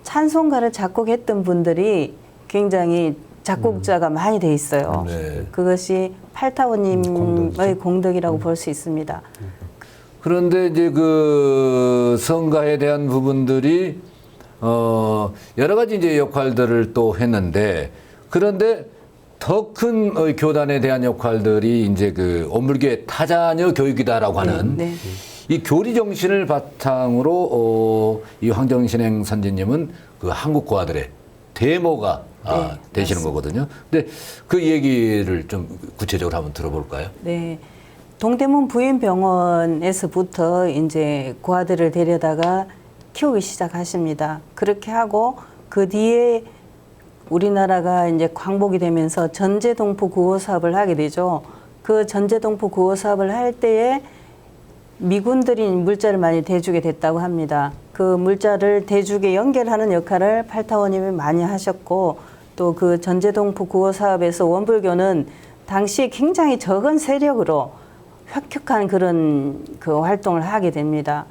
Speaker 2: 찬송가를 작곡했던 분들이 굉장히 작곡자가 많이 돼 있어요.
Speaker 1: 네.
Speaker 2: 그것이 팔타오님의 공덕이라고 볼 수 있습니다.
Speaker 1: 그런데 이제 그 성가에 대한 부분들이 여러 가지 이제 역할들을 또 했는데 그런데 더 큰 교단에 대한 역할들이 이제 그 온물교의 타자녀 교육이다라고 하는
Speaker 2: 네.
Speaker 1: 이 교리 정신을 바탕으로 이 황정신행 선지님은 그 한국 고아들의 대모가 되시는 거거든요. 근데 그 얘기를 좀 구체적으로 한번 들어볼까요?
Speaker 2: 네. 동대문 부인병원에서부터 이제 고아들을 데려다가 키우기 시작하십니다. 그렇게 하고 그 뒤에 우리나라가 이제 광복이 되면서 전제동포 구호 사업을 하게 되죠. 그 전제동포 구호 사업을 할 때에 미군들이 물자를 많이 대주게 됐다고 합니다. 그 물자를 대주게 연결하는 역할을 팔타원님이 많이 하셨고, 또 그 전제동포 구호 사업에서 원불교는 당시에 굉장히 적은 세력으로 획혁한 그런 그 활동을 하게 됩니다.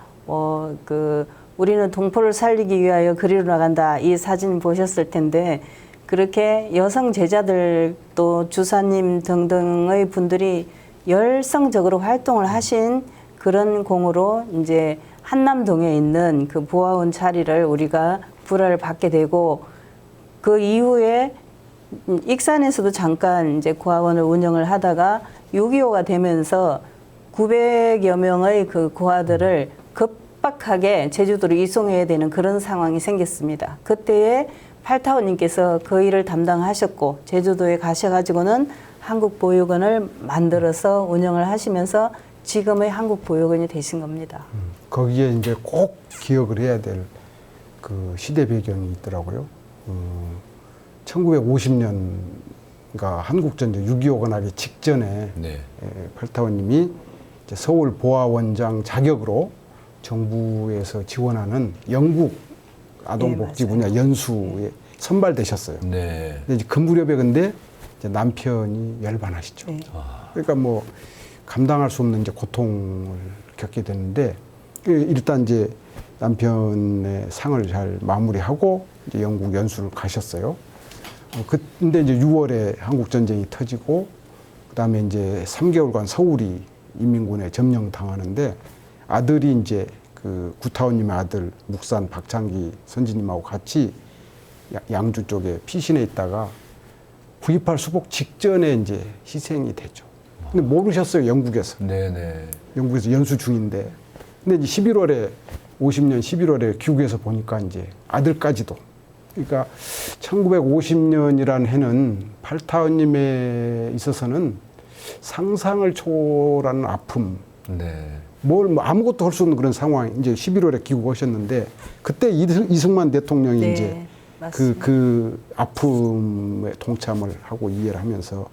Speaker 2: 우리는 동포를 살리기 위하여 그리로 나간다. 이 사진 보셨을 텐데, 그렇게 여성 제자들 또 주사님 등등의 분들이 열성적으로 활동을 하신 그런 공으로 이제 한남동에 있는 그 보아원 자리를 우리가 불화를 받게 되고, 그 이후에 익산에서도 잠깐 이제 고아원을 운영을 하다가 6.25가 되면서 900여 명의 그 고아들을 급박하게 제주도로 이송해야 되는 그런 상황이 생겼습니다. 그때에 팔타원님께서 그 일을 담당하셨고, 제주도에 가셔가지고는 한국보육원을 만들어서 운영을 하시면서 지금의 한국보육원이 되신 겁니다.
Speaker 3: 거기에 이제 꼭 기억을 해야 될 그 시대 배경이 있더라고요. 1950년가 한국전쟁 6.25가 나기 직전에
Speaker 1: 네.
Speaker 3: 팔타원님이 이제 서울 보아원장 자격으로 정부에서 지원하는 영국 아동복지
Speaker 2: 네,
Speaker 3: 분야 연수에 선발되셨어요.
Speaker 1: 네.
Speaker 3: 근데 이제 그 무렵에 근데 이제 남편이 열반하시죠.
Speaker 2: 네.
Speaker 3: 그러니까 뭐 감당할 수 없는 이제 고통을 겪게 되는데, 일단 이제 남편의 상을 잘 마무리하고 이제 영국 연수를 가셨어요. 근데 이제 6월에 한국 전쟁이 터지고, 그다음에 이제 3개월간 서울이 인민군에 점령당하는데, 아들이 이제 그 구타원님의 아들 묵산 박창기 선지님하고 같이 양주 쪽에 피신해 있다가 9.28 수복 직전에 이제 희생이 되죠. 근데 모르셨어요, 영국에서.
Speaker 1: 네네.
Speaker 3: 영국에서 연수 중인데. 근데 이제 11월에 50년 11월에 귀국해서 보니까 이제 아들까지도. 그러니까 1950년이라는 해는 팔타원님에 있어서는 상상을 초월하는 아픔.
Speaker 1: 네.
Speaker 3: 뭐 아무것도 할 수 없는 그런 상황. 이제 11월에 귀국하셨는데, 그때 이승만 대통령이
Speaker 2: 네,
Speaker 3: 이제
Speaker 2: 맞습니다.
Speaker 3: 그 아픔에 동참을 하고 이해를 하면서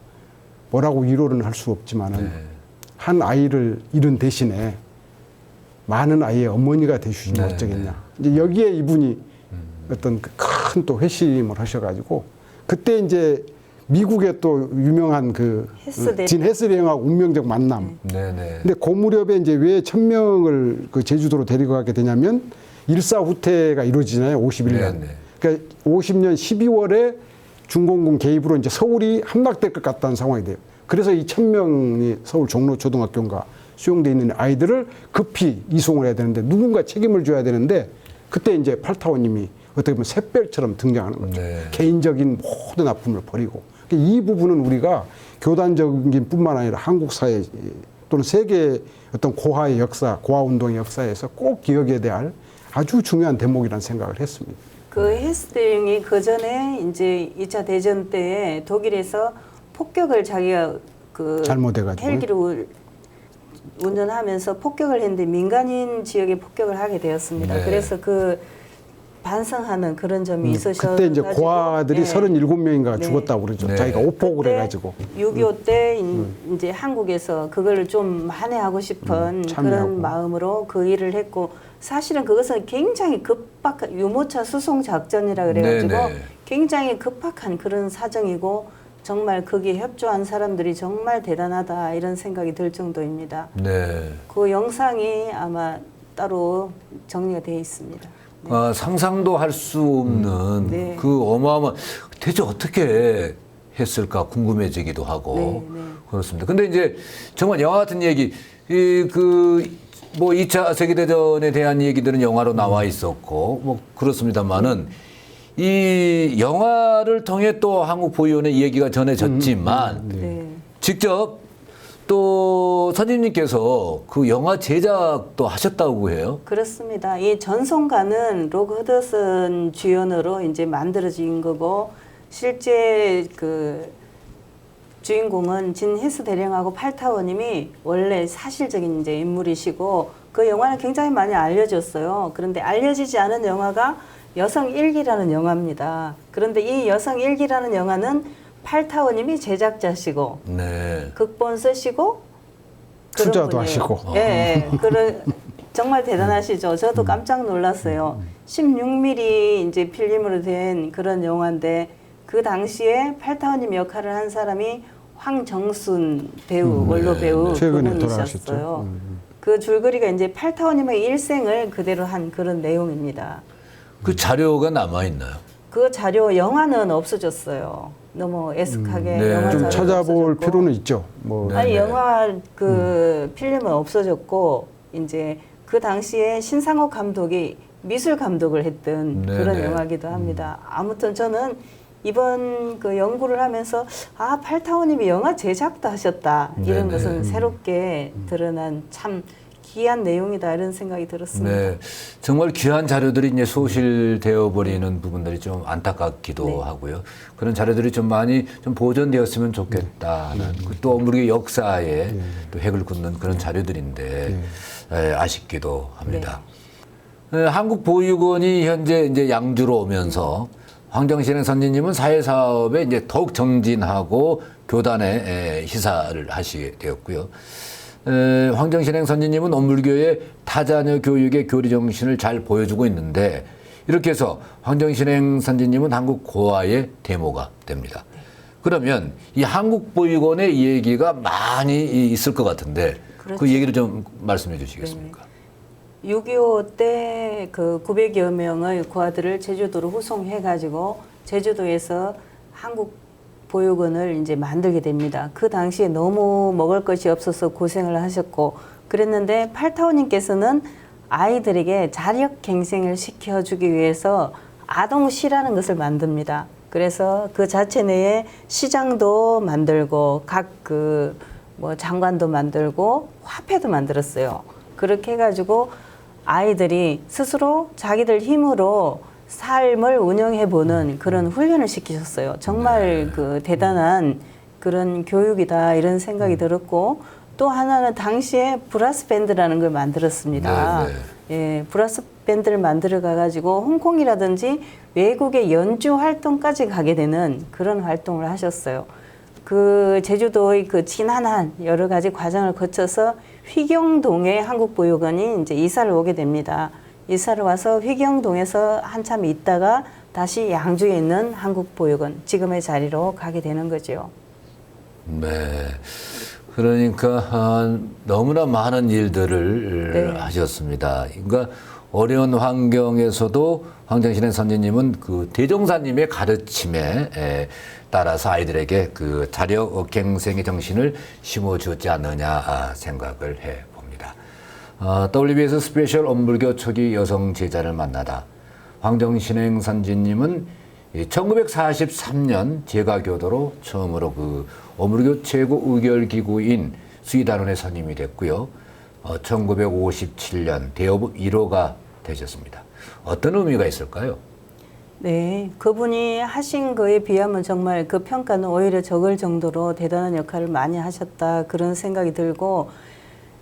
Speaker 3: 뭐라고 위로는 할 수 없지만은
Speaker 1: 네.
Speaker 3: 한 아이를 잃은 대신에 많은 아이의 어머니가 되시면
Speaker 1: 네,
Speaker 3: 어쩌겠냐. 이제 여기에 이분이 어떤 큰 또 회심을 하셔가지고, 그때 이제 미국의 또 유명한 그 진 헤스리형하고 운명적 만남.
Speaker 1: 네네.
Speaker 3: 근데 그 무렵에 이제 왜 1000명을 그 제주도로 데리고 가게 되냐면 일사후퇴가 이루어지잖아요. 51년.
Speaker 1: 네네.
Speaker 3: 그러니까 50년 12월에 중공군 개입으로 이제 서울이 함락될 것 같다는 상황이 돼요. 그래서 이 1000명이 서울 종로초등학교인가 수용돼 있는 아이들을 급히 이송을 해야 되는데, 누군가 책임을 져야 되는데, 그때 이제 팔타원님이 어떻게 보면 샛별처럼 등장하는 거죠.
Speaker 1: 네.
Speaker 3: 개인적인 모든 아픔을 버리고. 이 부분은 우리가 교단적인 뿐만 아니라 한국 사회 또는 세계 어떤 고아의 역사, 고아 운동의 역사에서 꼭 기억해야 될 아주 중요한 대목이라는 생각을 했습니다.
Speaker 2: 그 헤스링이 그 전에 이제 2차 대전 때 독일에서 폭격을 자기가 그
Speaker 3: 잘못해가지고.
Speaker 2: 헬기를 운전하면서 폭격을 했는데 민간인 지역에 폭격을 하게 되었습니다.
Speaker 1: 네.
Speaker 2: 그래서 그 반성하는 그런 점이 있으셔서
Speaker 3: 그때 이제 고아들이 37명인가
Speaker 2: 네.
Speaker 3: 죽었다고 그러죠.
Speaker 1: 네.
Speaker 3: 자기가 오폭을 해가지고.
Speaker 2: 6.25 때 이제 한국에서 그걸 좀 만회하고 싶은
Speaker 3: 참여하고.
Speaker 2: 그런 마음으로 그 일을 했고, 사실은 그것은 굉장히 급박한 유모차 수송 작전이라 그래가지고
Speaker 1: 네네.
Speaker 2: 굉장히 급박한 그런 사정이고, 정말 거기에 협조한 사람들이 정말 대단하다 이런 생각이 들 정도입니다.
Speaker 1: 네.
Speaker 2: 그 영상이 아마 따로 정리가 되어 있습니다.
Speaker 1: 상상도 할 수 없는
Speaker 2: 네.
Speaker 1: 그 어마어마 대체 어떻게 했을까 궁금해지기도 하고
Speaker 2: 네, 네.
Speaker 1: 그렇습니다. 근데 이제 정말 영화 같은 얘기, 뭐 2차 세계대전에 대한 얘기들은 영화로 나와 있었고 뭐 그렇습니다만은 이 영화를 통해 또 한국보유원의 이야기가 전해졌지만
Speaker 2: 네.
Speaker 1: 직접 또 선생님께서 그 영화 제작도 하셨다고 해요.
Speaker 2: 그렇습니다. 이 전송가는 로그 허드슨 주연으로 이제 만들어진 거고 실제 그 주인공은 진 헤스 대령하고 팔타워님이 원래 사실적인 이제 인물이시고 그 영화는 굉장히 많이 알려졌어요. 그런데 알려지지 않은 영화가 여성 일기라는 영화입니다. 그런데 이 여성 일기라는 영화는 팔타워님이 제작자시고
Speaker 1: 네.
Speaker 2: 극본 쓰시고 그런
Speaker 3: 투자도
Speaker 2: 분이에요.
Speaker 3: 하시고.
Speaker 2: 예, 예. 정말 대단하시죠. 저도 깜짝 놀랐어요. 16mm 이제 필름으로 된 그런 영화인데 그 당시에 팔타워님 역할을 한 사람이 황정순 배우, 원로
Speaker 1: 네,
Speaker 2: 배우
Speaker 1: 네.
Speaker 3: 최근에
Speaker 2: 그분이셨어요.
Speaker 3: 돌아가셨죠.
Speaker 2: 그 줄거리가 이제 팔타워님의 일생을 그대로 한 그런 내용입니다.
Speaker 1: 그 자료가 남아 있나요?
Speaker 2: 그 자료 영화는 없어졌어요. 너무 애석하게
Speaker 1: 네.
Speaker 2: 영화
Speaker 3: 좀
Speaker 2: 자료가
Speaker 3: 찾아볼
Speaker 2: 없어졌고.
Speaker 3: 필요는 있죠. 뭐
Speaker 1: 네.
Speaker 2: 아니 영화 그 필름은 없어졌고 이제 그 당시에 신상옥 감독이 미술 감독을 했던
Speaker 1: 네,
Speaker 2: 그런
Speaker 1: 네.
Speaker 2: 영화이기도 합니다. 아무튼 저는 이번 그 연구를 하면서 아 팔타워님이 영화 제작도 하셨다 이런
Speaker 1: 네,
Speaker 2: 것은 새롭게 드러난 참 귀한 내용이다 이런 생각이 들었습니다.
Speaker 1: 네, 정말 귀한 자료들이 이제 소실되어 버리는 부분들이 좀 안타깝기도
Speaker 2: 네.
Speaker 1: 하고요. 그런 자료들이 좀 많이 좀 보존되었으면 좋겠다는 또 우리 역사에 또 획을 긋는 그런 자료들인데 아쉽기도 합니다. 한국보육원이 현재 이제 양주로 오면서 황정신행 선생님은 사회사업에 이제 더욱 정진하고 교단에 희사를 하시게 되었고요. 황정신행 선생님은 온물교의 타자녀 교육의 교리 정신을 잘 보여주고 있는데 이렇게 해서 황정신행 선생님은 한국 고아의 데모가 됩니다. 그러면 이 한국보육원의 얘기가 많이 있을 것 같은데
Speaker 2: 그렇죠.
Speaker 1: 그 얘기를 좀 말씀해 주시겠습니까?
Speaker 2: 6.25 때 그 900여 명의 고아들을 제주도로 후송해가지고 제주도에서 한국 보육원을 이제 만들게 됩니다. 그 당시에 너무 먹을 것이 없어서 고생을 하셨고 그랬는데 팔타오님께서는 아이들에게 자력갱생을 시켜주기 위해서 아동시라는 것을 만듭니다. 그래서 그 자체 내에 시장도 만들고 각 그 뭐 장관도 만들고 화폐도 만들었어요. 그렇게 해가지고 아이들이 스스로 자기들 힘으로 삶을 운영해보는 그런 훈련을 시키셨어요. 정말 그 대단한 그런 교육이다 이런 생각이 들었고 또 하나는 당시에 브라스 밴드라는 걸 만들었습니다.
Speaker 1: 네,
Speaker 2: 예, 브라스 밴드를 만들어 가가지고 홍콩이라든지 외국의 연주 활동까지 가게 되는 그런 활동을 하셨어요. 그 제주도의 그 지난한 여러 가지 과정을 거쳐서 휘경동에 한국보육원이 이제 이사를 오게 됩니다. 이사를 와서 휘경동에서 한참 있다가 다시 양주에 있는 한국보육원 지금의 자리로 가게 되는 거죠.
Speaker 1: 네. 그러니까 너무나 많은 일들을
Speaker 2: 네.
Speaker 1: 하셨습니다. 그러니까 어려운 환경에서도 황정신행 선생님은 그 대종사님의 가르침에 따라서 아이들에게 그 자력갱생의 정신을 심어주었지 않느냐 생각을 해봅니다. WBS 스페셜 온불교 초기 여성 제자를 만나다 황정신행 선생님은 1943년 제가교도로 처음으로 그 온불교 최고 의결기구인 수의단원의 선임이 됐고요. 1957년 대여부 1호가 되셨습니다. 어떤 의미가 있을까요?
Speaker 2: 네, 그분이 하신 거에 비하면 정말 그 평가는 오히려 적을 정도로 대단한 역할을 많이 하셨다 그런 생각이 들고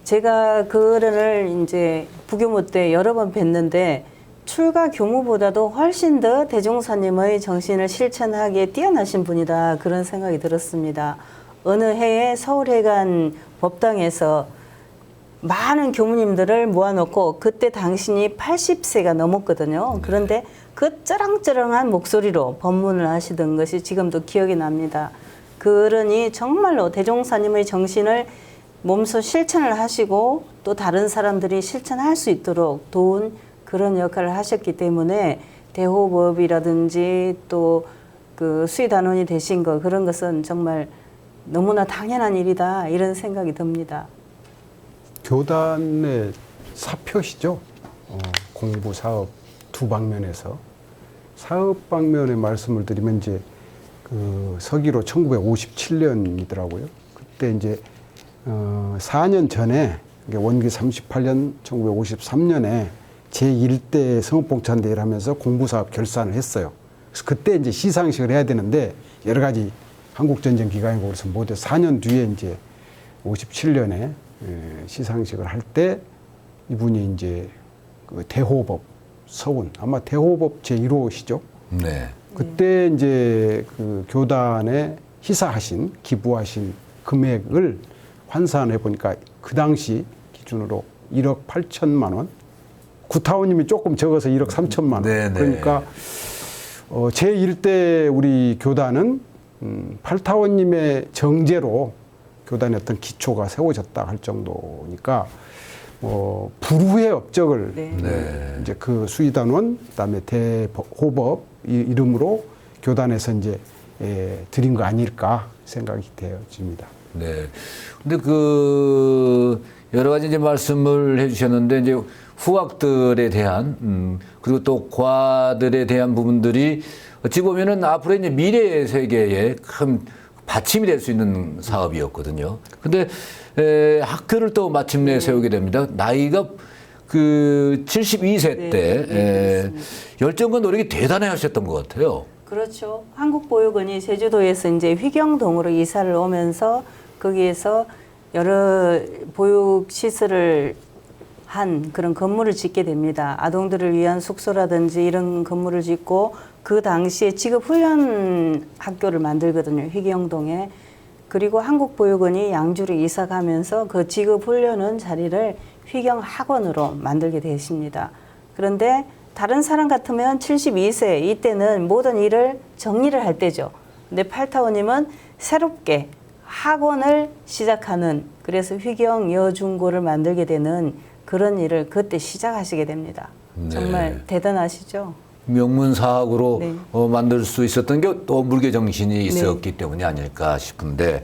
Speaker 2: 제가 그를 이제 부교모 때 여러 번 뵀는데 출가 교무보다도 훨씬 더 대종사님의 정신을 실천하기에 뛰어나신 분이다 그런 생각이 들었습니다. 어느 해에 서울회관 법당에서 많은 교무님들을 모아놓고 그때 당신이 80세가 넘었거든요. 그런데 그 쩌렁쩌렁한 목소리로 법문을 하시던 것이 지금도 기억이 납니다. 그러니 정말로 대종사님의 정신을 몸소 실천을 하시고 또 다른 사람들이 실천할 수 있도록 도운 그런 역할을 하셨기 때문에 대호법이라든지 또 그 수의단원이 되신 거 그런 것은 정말 너무나 당연한 일이다 이런 생각이 듭니다.
Speaker 3: 교단의 사표시죠. 공부 사업 두 방면에서 사업 방면의 말씀을 드리면 이제 그 서기로 1957년이더라고요. 그때 이제 4년 전에 원기 38년 1953년에 제1대 성읍봉천대회를 하면서 공부사업 결산을 했어요. 그래서 그때 이제 시상식을 해야 되는데 여러 가지 한국전쟁 기간이고 그래서 모두 4년 뒤에 이제 57년에 시상식을 할 때 이분이 이제 그 대호법 서훈 아마 대호법 제1호시죠.
Speaker 1: 네.
Speaker 3: 그때 이제 그 교단에 희사하신 기부하신 금액을 환산해 보니까 그 당시 기준으로 1억 8천만 원. 구타원님이 조금 적어서 1억 3천만 원.
Speaker 1: 네네.
Speaker 3: 그러니까 제1대 우리 교단은 팔타원님의 정제로 교단의 어떤 기초가 세워졌다 할 정도니까 불후의 업적을
Speaker 1: 네.
Speaker 3: 이제 그 수의단원 그다음에 대호법 이름으로 교단에서 이제 드린 거 아닐까 생각이 되어집니다.
Speaker 1: 네. 근데 그 여러 가지 이제 말씀을 해주셨는데 이제 후학들에 대한 그리고 또 과들에 대한 부분들이 어찌 보면은 앞으로 이제 미래의 세계에 큰 받침이 될 수 있는 사업이었거든요. 근데 학교를 또 마침내 세우게 됩니다. 나이가 그 72세 때 열정과 노력이 대단해 하셨던 것 같아요.
Speaker 2: 그렇죠. 한국보육원이 제주도에서 이제 휘경동으로 이사를 오면서 거기에서 여러 보육 시설을 한 그런 건물을 짓게 됩니다. 아동들을 위한 숙소라든지 이런 건물을 짓고 그 당시에 직업훈련 학교를 만들거든요. 휘경동에. 그리고 한국보육원이 양주로 이사 가면서 그 직업훈련원 자리를 휘경학원으로 만들게 되십니다. 그런데 다른 사람 같으면 72세 이때는 모든 일을 정리를 할 때죠. 근데 팔타원님은 새롭게 학원을 시작하는 그래서 휘경 여중고를 만들게 되는 그런 일을 그때 시작하시게 됩니다.
Speaker 1: 네.
Speaker 2: 정말 대단하시죠?
Speaker 1: 명문사학으로
Speaker 2: 네.
Speaker 1: 만들 수 있었던 게 또 물개 정신이 있었기 때문이 아닐까 싶은데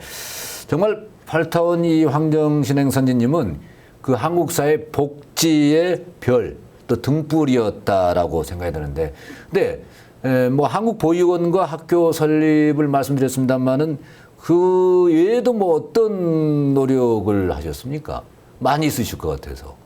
Speaker 1: 정말 팔타원 이 황정신행 선지님은 그 한국 사회 복지의 별 또 등불이었다라고 생각이 드는데 근데 뭐 한국 보육원과 학교 설립을 말씀드렸습니다만은 그 외에도 뭐 어떤 노력을 하셨습니까? 많이 있으실 것 같아서.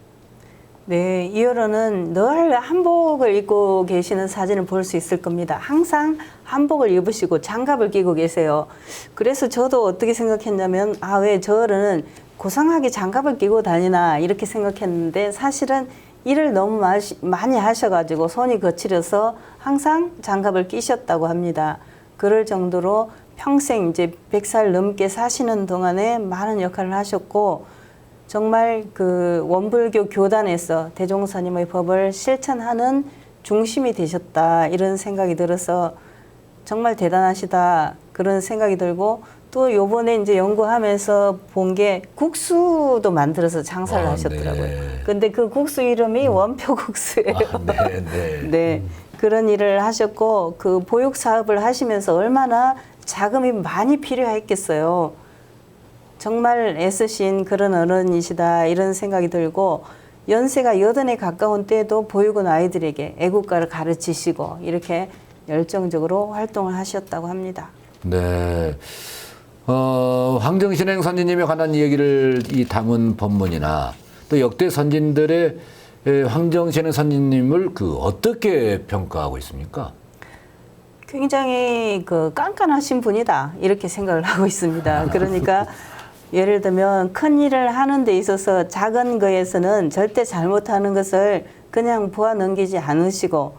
Speaker 2: 네, 이후로는 늘 한복을 입고 계시는 사진을 볼 수 있을 겁니다. 항상 한복을 입으시고 장갑을 끼고 계세요. 그래서 저도 어떻게 생각했냐면 왜 저는 고상하게 장갑을 끼고 다니나 이렇게 생각했는데 사실은 일을 너무 많이 하셔가지고 손이 거칠어서 항상 장갑을 끼셨다고 합니다. 그럴 정도로 평생 이제 100살 넘게 사시는 동안에 많은 역할을 하셨고 정말 그 원불교 교단에서 대종사님의 법을 실천하는 중심이 되셨다 이런 생각이 들어서 정말 대단하시다 그런 생각이 들고 또 요번에 이제 연구하면서 본 게 국수도 만들어서 장사를 하셨더라고요.
Speaker 1: 네.
Speaker 2: 근데 그 국수 이름이 원표국수예요.
Speaker 1: 네.
Speaker 2: 네, 그런 일을 하셨고 그 보육 사업을 하시면서 얼마나 자금이 많이 필요했겠어요. 정말 애쓰신 그런 어른이시다 이런 생각이 들고 연세가 80에 가까운 때에도 보육원 아이들에게 애국가를 가르치시고 이렇게 열정적으로 활동을 하셨다고 합니다.
Speaker 1: 네. 황정신행 선지님에 관한 이야기를 담은 법문이나 또 역대 선진들의 황정신행 선지님을 어떻게 평가하고 있습니까?
Speaker 2: 굉장히 깐깐하신 분이다 이렇게 생각을 하고 있습니다. 그러니까 예를 들면 큰 일을 하는 데 있어서 작은 거에서는 절대 잘못하는 것을 그냥 보아 넘기지 않으시고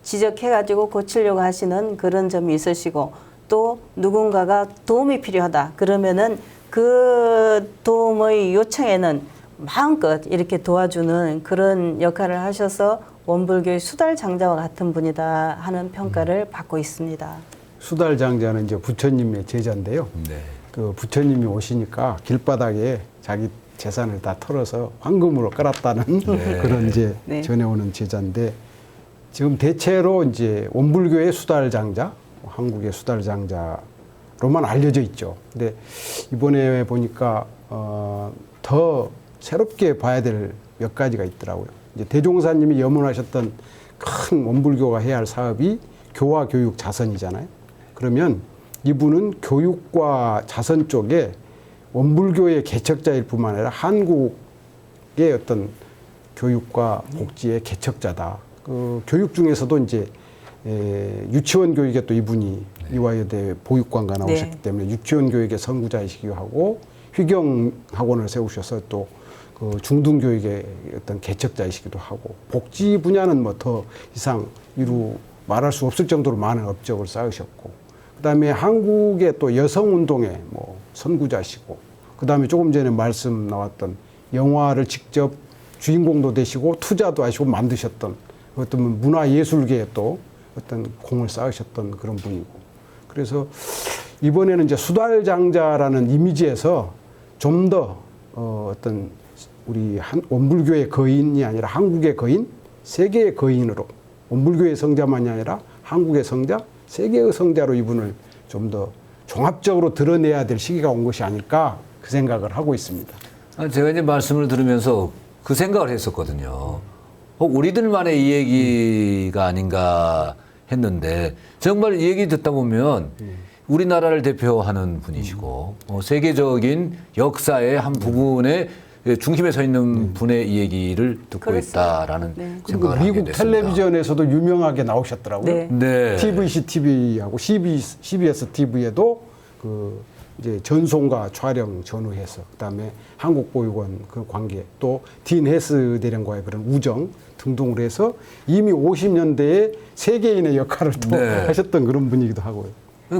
Speaker 2: 지적해가지고 고치려고 하시는 그런 점이 있으시고 또 누군가가 도움이 필요하다 그러면은 그 도움의 요청에는 마음껏 이렇게 도와주는 그런 역할을 하셔서 원불교의 수달장자와 같은 분이다 하는 평가를 받고 있습니다.
Speaker 3: 수달장자는 이제 부처님의 제자인데요.
Speaker 1: 네.
Speaker 3: 그 부처님이 오시니까 길바닥에 자기 재산을 다 털어서 황금으로 깔았다는 그런 이제
Speaker 2: 네.
Speaker 3: 전해오는 제자인데 지금 대체로 이제 원불교의 수달장자, 한국의 수달장자로만 알려져 있죠. 근데 이번에 보니까 더 새롭게 봐야 될 몇 가지가 있더라고요. 이제 대종사님이 염원하셨던 큰 원불교가 해야 할 사업이 교화, 교육, 자선이잖아요. 그러면 이분은 교육과 자선 쪽에 원불교의 개척자일 뿐만 아니라 한국의 어떤 교육과 복지의 개척자다. 그 교육 중에서도 이제 유치원 교육에 또 이분이 이화여대 보육관과 나오셨기 때문에 유치원 교육의 선구자이시기도 하고 휘경 학원을 세우셔서 또 그 중등 교육의 어떤 개척자이시기도 하고 복지 분야는 뭐 더 이상 이루 말할 수 없을 정도로 많은 업적을 쌓으셨고 그다음에 한국의 또 여성 운동의 뭐 선구자시고 그다음에 조금 전에 말씀 나왔던 영화를 직접 주인공도 되시고 투자도 하시고 만드셨던 어떤 문화예술계에 또 어떤 공을 쌓으셨던 그런 분이고 그래서 이번에는 이제 수달장자라는 이미지에서 좀 더 어떤 우리 원불교의 거인이 아니라 한국의 거인, 세계의 거인으로 원불교의 성자만이 아니라 한국의 성자, 세계의 성자로 이분을 좀 더 종합적으로 드러내야 될 시기가 온 것이 아닐까 그 생각을 하고 있습니다.
Speaker 1: 제가 이제 말씀을 들으면서 그 생각을 했었거든요. 우리들만의 이 얘기가 아닌가 했는데 정말 이 얘기 듣다 보면 우리나라를 대표하는 분이시고 세계적인 역사의 한 부분에 중심에 서 있는 분의 이 얘기를 듣고
Speaker 2: 그렇습니다.
Speaker 1: 있다라는
Speaker 2: 네.
Speaker 3: 그리고
Speaker 1: 생각을 하게
Speaker 3: 미국
Speaker 1: 됐습니다.
Speaker 3: 텔레비전에서도 유명하게 나오셨더라고요.
Speaker 2: 네.
Speaker 1: 네.
Speaker 3: TVC TV하고 CBS TV에도 그 이제 전송과 촬영 전후해서 그다음에 한국보육원 그 관계 또 딘 헤스 대령과의 그런 우정 등등으로 해서 이미 50년대에 세계인의 역할을 또
Speaker 1: 네.
Speaker 3: 하셨던 그런 분이기도 하고요.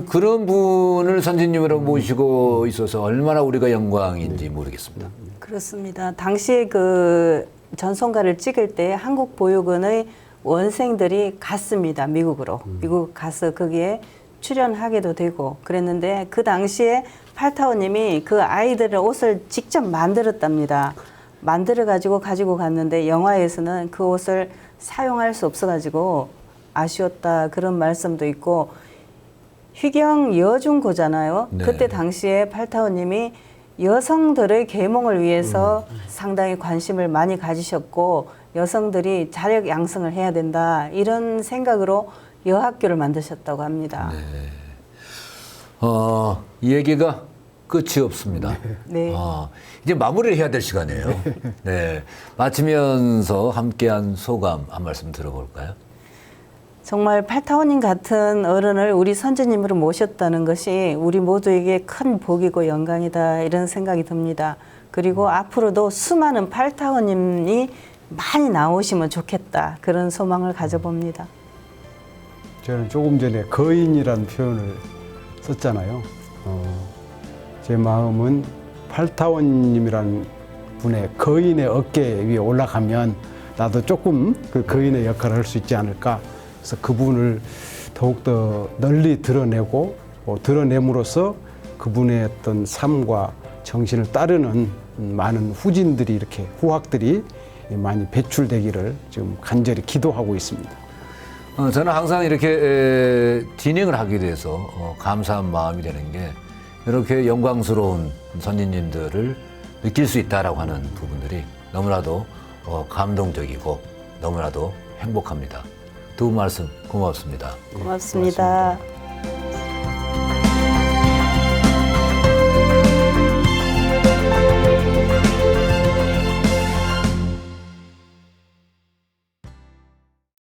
Speaker 1: 그런 분을 선진님으로 모시고 있어서 얼마나 우리가 영광인지 모르겠습니다.
Speaker 2: 그렇습니다. 당시에 그 전송가를 찍을 때 한국보육원의 원생들이 갔습니다. 미국으로. 미국 가서 거기에 출연하게도 되고 그랬는데 그 당시에 팔타오님이 그 아이들의 옷을 직접 만들었답니다. 만들어 가지고 갔는데 영화에서는 그 옷을 사용할 수 없어 가지고 아쉬웠다 그런 말씀도 있고 휘경 여중고잖아요.
Speaker 1: 네.
Speaker 2: 그때 당시에 팔타오님이 여성들의 계몽을 위해서 상당히 관심을 많이 가지셨고 여성들이 자력 양성을 해야 된다 이런 생각으로 여학교를 만드셨다고 합니다.
Speaker 1: 이 얘기가 끝이 없습니다.
Speaker 2: 네.
Speaker 1: 이제 마무리를 해야 될 시간이에요. 네. 마치면서 함께한 소감 한 말씀 들어볼까요?
Speaker 2: 정말 팔타오님 같은 어른을 우리 선지님으로 모셨다는 것이 우리 모두에게 큰 복이고 영광이다 이런 생각이 듭니다. 그리고 앞으로도 수많은 팔타오님이 많이 나오시면 좋겠다 그런 소망을 가져봅니다.
Speaker 3: 저는 조금 전에 거인이라는 표현을 썼잖아요. 제 마음은 팔타원님이라는 분의 거인의 어깨 위에 올라가면 나도 조금 그 거인의 역할을 할 수 있지 않을까. 그래서 그분을 더욱더 널리 드러내고 드러냄으로써 그분의 어떤 삶과 정신을 따르는 많은 후진들이 이렇게 후학들이 많이 배출되기를 지금 간절히 기도하고 있습니다.
Speaker 1: 저는 항상 이렇게 진행을 하게 돼서 감사한 마음이 되는 게 이렇게 영광스러운 선진님들을 느낄 수 있다라고 하는 부분들이 너무나도 감동적이고 너무나도 행복합니다. 두 분 말씀 고맙습니다.
Speaker 2: 고맙습니다.